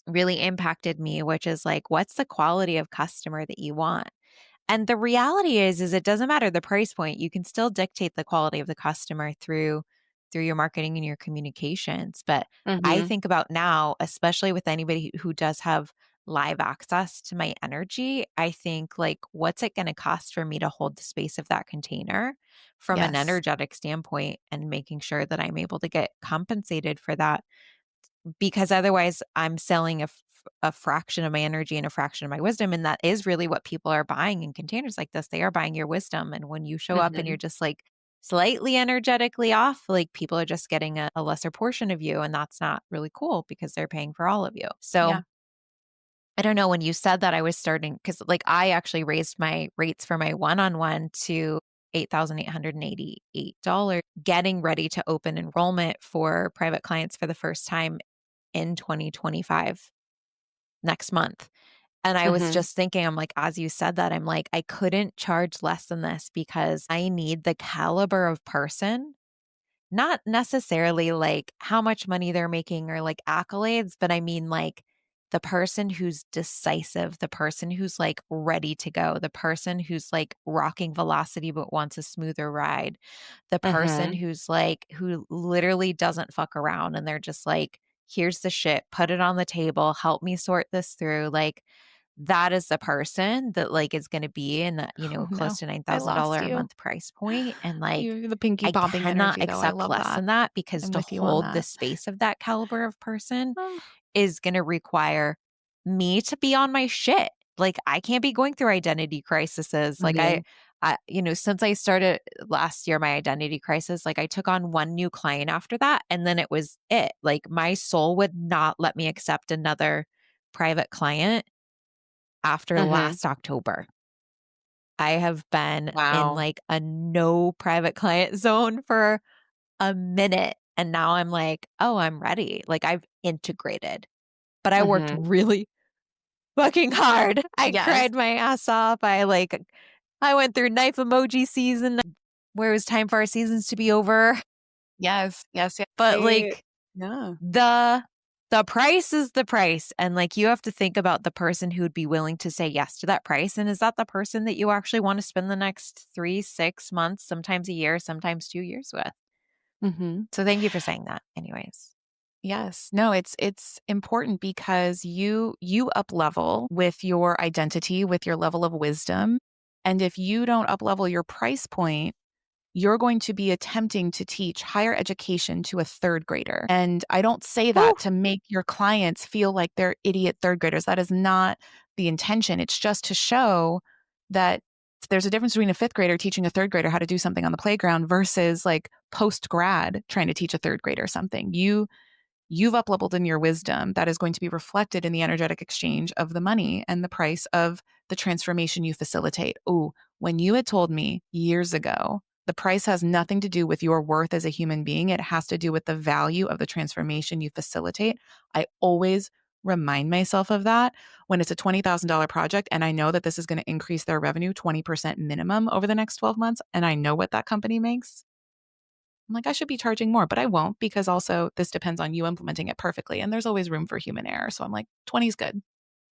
really impacted me, which is, like, what's the quality of customer that you want? And the reality is it doesn't matter the price point. You can still dictate the quality of the customer through your marketing and your communications. But I Mhm. think about now, especially with anybody who does have live access to my energy, I think, like, what's it going to cost for me to hold the space of that container from an Yes. energetic standpoint, and making sure that I'm able to get compensated for that, because otherwise I'm selling a fraction of my energy and a fraction of my wisdom. And that is really what people are buying in containers like this. They are buying your wisdom. And when you show up and you're Mhm. just, like, slightly energetically off, like, people are just getting a lesser portion of you. And that's not really cool because they're paying for all of you. So Yeah. I don't know, when you said that, I was starting, because, like, I actually raised my rates for my one-on-one to $8,888, getting ready to open enrollment for private clients for the first time in 2025 next month. And I was Mhm. just thinking, I'm like, as you said that, I'm like, I couldn't charge less than this, because I need the caliber of person, not necessarily like how much money they're making or like accolades, but I mean, like, the person who's decisive, the person who's, like, ready to go, the person who's, like, rocking velocity but wants a smoother ride, the person Mhm. who's, like, who literally doesn't fuck around and they're just like, here's the shit, put it on the table, help me sort this through. Like, that is the person that like is going to be in that, Oh, close no. to I lost $9,000 a you. month price point. And like, You the pinky I popping cannot energy, though. I accept love less that. than that because I'm to with you on hold the that. space of that caliber of person Oh, is going to require me to be on my shit. Like I can't be going through identity crises. Like mhm, since I started last year, my identity crisis, like I took on one new client after that. And then it was it. Like my soul would not let me accept another private client after mhm. last October. I have been in Wow. like a no private client zone for a minute. And now I'm like, oh, I'm ready. Like I've integrated, but I worked Mhm. really fucking hard. I Yes. cried my ass off. I went through knife emoji season where it was time for our seasons to be over. Yes. Yes, yes. But like Yeah. the the price is the price. And like you have to think about the person who would be willing to say yes to that price. And is that the person that you actually want to spend the next 3, 6 months, sometimes a year, sometimes 2 years with? Mhm. So thank you for saying that. Anyways. Yes. No, it's important because you up level with your identity, with your level of wisdom. And if you don't up level your price point, you're going to be attempting to teach higher education to a third grader. And I don't say Whew. that to make your clients feel like they're idiot third graders. That is not the intention. It's just to show that there's a difference between a fifth grader teaching a third grader how to do something on the playground versus like post grad trying to teach a third grader something. You've up leveled in your wisdom that is going to be reflected in the energetic exchange of the money and the price of the transformation you facilitate. Ooh, when you had told me years ago, the price has nothing to do with your worth as a human being, it has to do with the value of the transformation you facilitate. I always remind myself of that when it's a $20,000 project and I know that this is going to increase their revenue 20% minimum over the next 12 months and I know what that company makes. I'm like, I should be charging more, but I won't because also this depends on you implementing it perfectly. And there's always room for human error. So I'm like, 20 is good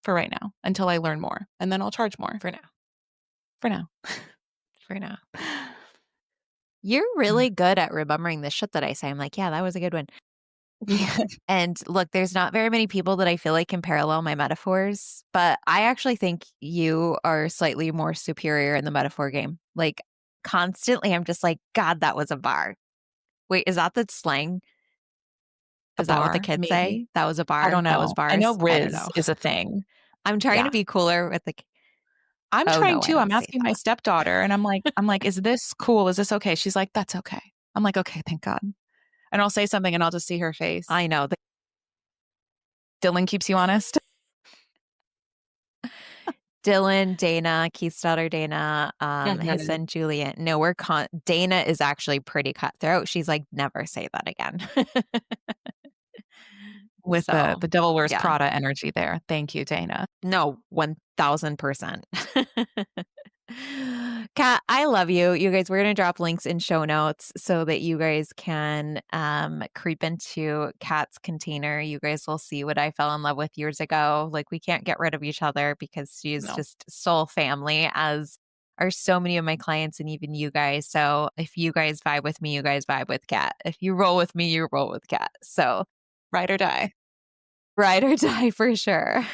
for right now until I learn more. And then I'll charge more For now. for now. For now. You're really good at remembering the shit that I say. I'm like, yeah, that was a good one. Yeah. And look, there's not very many people that I feel like can parallel my metaphors, but I actually think you are slightly more superior in the metaphor game. Like constantly, I'm just like, God, that was a bar. Wait, is that the slang? A Is that what the bar, kids maybe. say? That was a I bar. don't That was know. I know bars. I don't Riz know. is a thing. I'm trying Yeah. to be cooler with the. I'm Oh trying no, I to. I'm don't say asking my that. stepdaughter and I'm like, is this cool? Is this okay? She's like, that's okay. I'm like, okay, thank God. And I'll say something and I'll just see her face. I know. Dylan keeps you honest. Dylan, Dana, Keith's daughter Dana, his Mhm. son Julian. No, Dana is actually pretty cutthroat. She's like, never say that again. With the So the Devil Wears yeah. Prada energy there. Thank you, Dana. No, 1000%. Kat, I love you. You guys, we're going to drop links in show notes so that you guys can creep into Kat's container. You guys will see what I fell in love with years ago. Like, we can't get rid of each other because she's No. just soul family, as are so many of my clients and even you guys. So, if you guys vibe with me, you guys vibe with Kat. If you roll with me, you roll with Kat. So, Ride or die. ride or die for sure.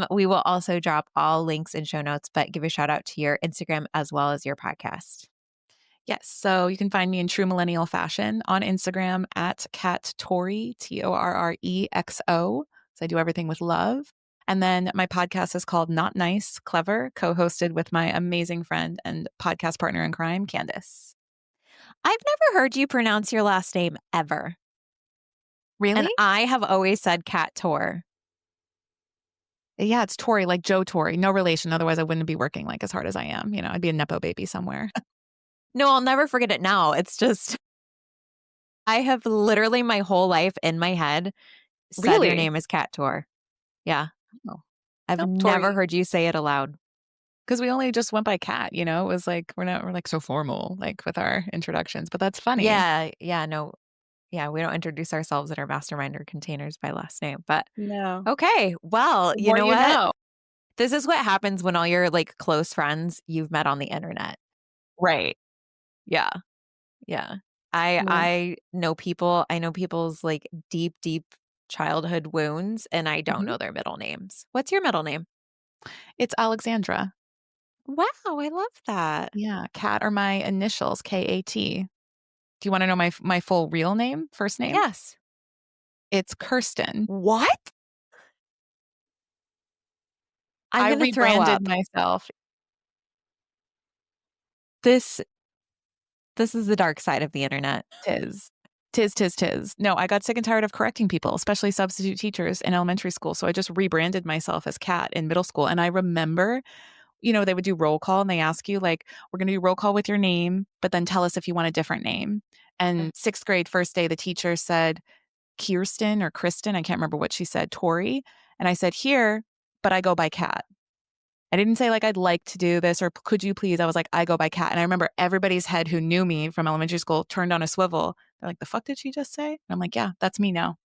We will also drop all links in show notes, but give a shout out to your Instagram as well as your podcast. Yes. So you can find me in true millennial fashion on Instagram at Kat Torre, TORREXO. So I do everything with love. And then my podcast is called Not Nice, Clever, co hosted with my amazing friend and podcast partner in crime, Candace. I've never heard you pronounce your last name ever. And Really? I have always said Kat Torre. Yeah, it's Tori, like Joe Tori. No relation. Otherwise, I wouldn't be working like as hard as I am. I'd be a Nepo baby somewhere. No, I'll never forget it now. It's just, I have literally my whole life in my head said your Really? name is Kat Torre. Yeah. Oh, I've no, never Tori. heard you say it aloud. Because we only just went by cat, it was like we're like so formal, like with our introductions, but that's funny. Yeah. Yeah. No. Yeah. We don't introduce ourselves in our mastermind or containers by last name. But No. okay. Well, The you more know you what? know. This is what happens when all your like close friends you've met on the internet. Right. Yeah. Yeah. Yeah. I know people's like deep childhood wounds, and I don't Mhm. know their middle names. What's your middle name? It's Alexandra. Wow, I love that. Yeah, Kat are my initials, Kat. Do you wanna know my full real name, first name? Yes. It's Kirsten. What? I'm I gonna throw rebranded up. myself. This this is the dark side of the internet. Tis. Tis, tis, tis. No, I got sick and tired of correcting people, especially substitute teachers in elementary school, so I just rebranded myself as Kat in middle school, and I remember, they would do roll call and they ask you, like, "We're gonna do roll call with your name, but then tell us if you want a different name." And 6th grade, first day, the teacher said, Kirsten or Kristen, I can't remember what she said, Tori, and I said, "Here, but I go by Kat." I didn't say, like, "I'd like to do this," or "Could you please?" I was like, "I go by Kat." And I remember everybody's head who knew me from elementary school turned on a swivel. They're like, "The fuck did she just say?" And I'm like, "Yeah, that's me now."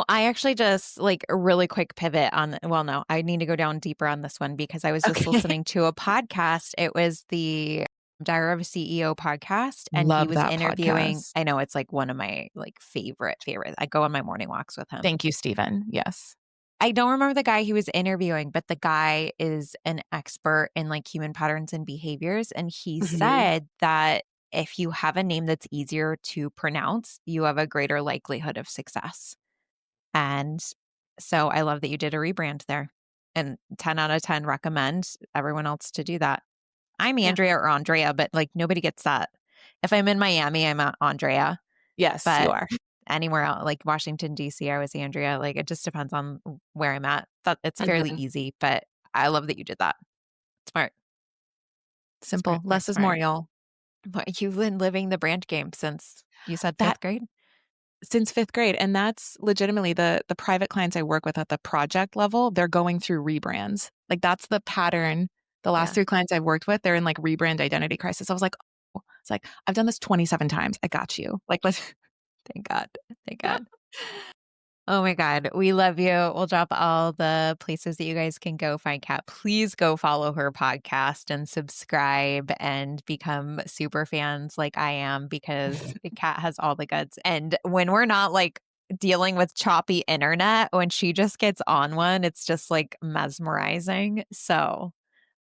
I actually just like a really quick pivot on well, no, I need to go down deeper on this one because I was just Okay. listening to a podcast. It was the Diary of a CEO podcast, and he Love was that interviewing. podcast. I know it's like one of my like favorite. I go on my morning walks with him. Thank you, Steven. Yes. I don't remember the guy he was interviewing, but the guy is an expert in like human patterns and behaviors. And he Mhm. said that if you have a name that's easier to pronounce, you have a greater likelihood of success. And so I love that you did a rebrand there. And 10 out of 10 recommend everyone else to do that. I'm Yeah. Andrea or Andrea, but like nobody gets that. If I'm in Miami, I'm Andrea, Yes, you but are. anywhere else, like Washington, DC, I was Andrea. Like it just depends on where I'm at. That it's fairly Mhm. easy, but I love that you did that. Smart, Simple. Less is more, smart. y'all. But you've been living the brand game since you said That fifth grade. Since 5th grade, and that's legitimately the private clients I work with at the project level, they're going through rebrands. Like, that's the pattern. The last Yeah. 3 clients I've worked with, they're in, like, rebrand identity crisis. I was like, "Oh," it's like, "I've done this 27 times. I got you." Like, let's Thank God. Thank God. Oh my God. We love you. We'll drop all the places that you guys can go find Kat. Please go follow her podcast and subscribe and become super fans like I am because Kat has all the goods. And when we're not like dealing with choppy internet, when she just gets on one, it's just like mesmerizing. So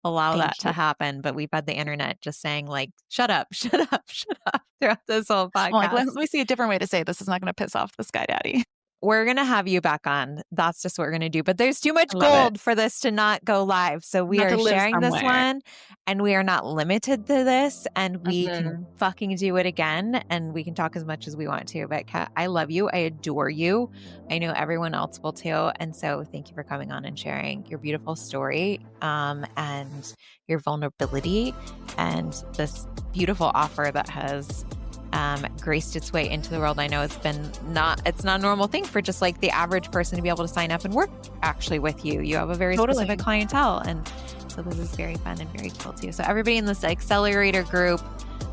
allow that Thank to you. happen. But we've had the internet just saying like, shut up, shut up, shut up throughout this whole I'm like, "Let podcast. me see a different way to say it. This is not gonna piss off the sky daddy." We're gonna have you back on. That's just what we're gonna do. But there's too I much love it. gold for this to not go live. So we Not to are live sharing this somewhere. one and we are not limited to this and we can Mhm. fucking do it again and we can talk as much as we want to. But Kat, I love you. I adore you. I know everyone else will too. And so thank you for coming on and sharing your beautiful story and your vulnerability and this beautiful offer that has graced its way into the world. I know it's not a normal thing for just like the average person to be able to sign up and work actually with you. You have a very Totally. specific clientele. And so this is very fun and very cool too. So everybody in this accelerator group,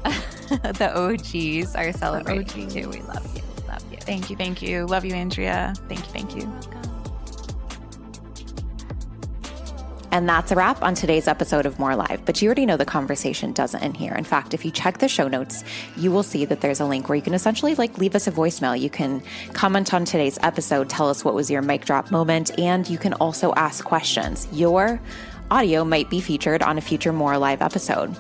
the OGs are celebrating you too. We love you. Love you. Thank you, thank you. Love you, Andrea. Thank you, thank you. And that's a wrap on today's episode of More Live. But you already know the conversation doesn't end here. In fact, if you check the show notes, you will see that there's a link where you can essentially like leave us a voicemail. You can comment on today's episode, tell us what was your mic drop moment, and you can also ask questions. Your audio might be featured on a future More Live episode.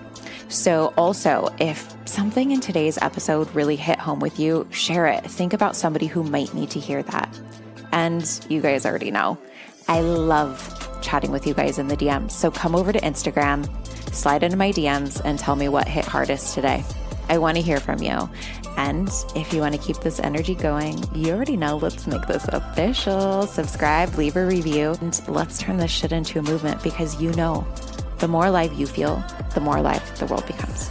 So also, if something in today's episode really hit home with you, share it. Think about somebody who might need to hear that. And you guys already know, I love chatting with you guys in the DMs. So come over to Instagram, slide into my DMs and tell me what hit hardest today. I want to hear from you. And if you want to keep this energy going, you already know, let's make this official. Subscribe, leave a review, and let's turn this shit into a movement because you know, the more alive you feel, the more alive the world becomes.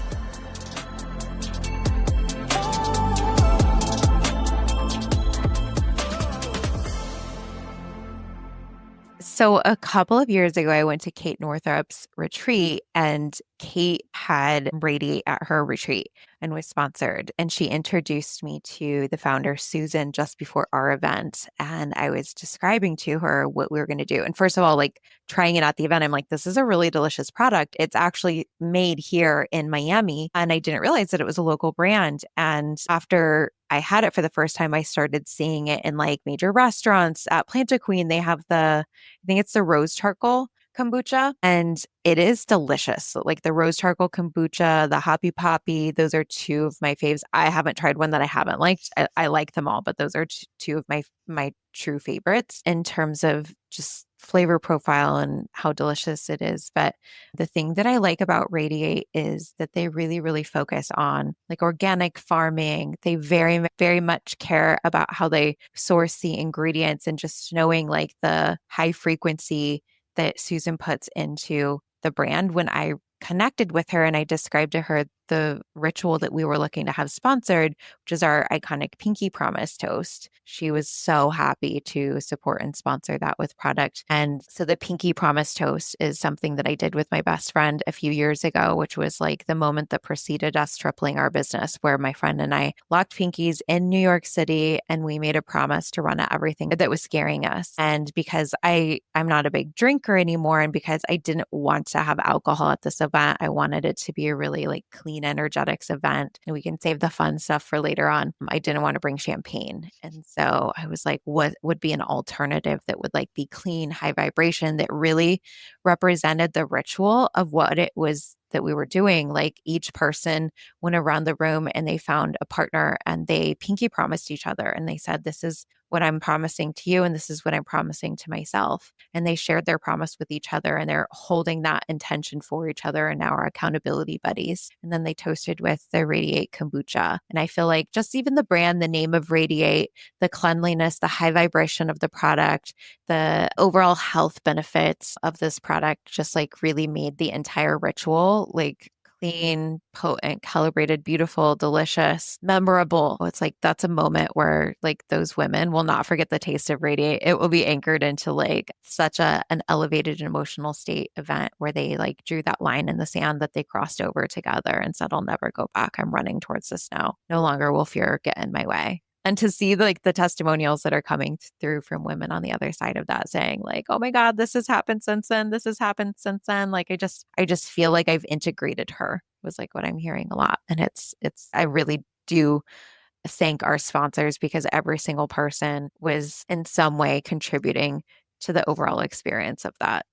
So a couple of years ago, I went to Kate Northrup's retreat and Kate had Radiate at her retreat and was sponsored. And she introduced me to the founder, Susan, just before our event. And I was describing to her what we were going to do. And first of all, like trying it at the event, I'm like, this is a really delicious product. It's actually made here in Miami. And I didn't realize that it was a local brand. And after I had it for the first time, I started seeing it in like major restaurants. At Planta Queen, they have I think it's the rose charcoal kombucha, and it is delicious. Like the rose charcoal kombucha, the hoppy poppy, those are two of my faves. I haven't tried one that I haven't liked. I like them all, but those are two of my true favorites in terms of just flavor profile and how delicious it is. But the thing that I like about Radiate is that they really, really focus on like organic farming. They very, very much care about how they source the ingredients and just knowing like the high frequency that Susan puts into the brand. When I connected with her and I described to her the ritual that we were looking to have sponsored, which is our iconic Pinky Promise toast, she was so happy to support and sponsor that with product. And so the Pinky Promise toast is something that I did with my best friend a few years ago, which was like the moment that preceded us tripling our business, where my friend and I locked pinkies in New York City and we made a promise to run at everything that was scaring us. And because I'm not a big drinker anymore, and because I didn't want to have alcohol at this event, I wanted it to be a really like clean energetics event, and we can save the fun stuff for later on. I didn't want to bring champagne. And so I was like, what would be an alternative that would like be clean, high vibration, that really represented the ritual of what it was that we were doing? Like each person went around the room and they found a partner and they pinky promised each other. And they said, this is what I'm promising to you, and this is what I'm promising to myself. And they shared their promise with each other, and they're holding that intention for each other, and now are accountability buddies. And then they toasted with the Radiate kombucha. And I feel like just even the brand, the name of Radiate, the cleanliness, the high vibration of the product, the overall health benefits of this product just like really made the entire ritual like clean, potent, calibrated, beautiful, delicious, memorable. It's like that's a moment where like those women will not forget the taste of Radiate. It will be anchored into like such an elevated emotional state event where they like drew that line in the sand that they crossed over together and said, I'll never go back. I'm running towards the snow. No longer will fear get in my way. And to see like the testimonials that are coming through from women on the other side of that saying like, oh my God, this has happened since then. This has happened since then. Like, I just feel like I've integrated her, was like what I'm hearing a lot. And I really do thank our sponsors, because every single person was in some way contributing to the overall experience of that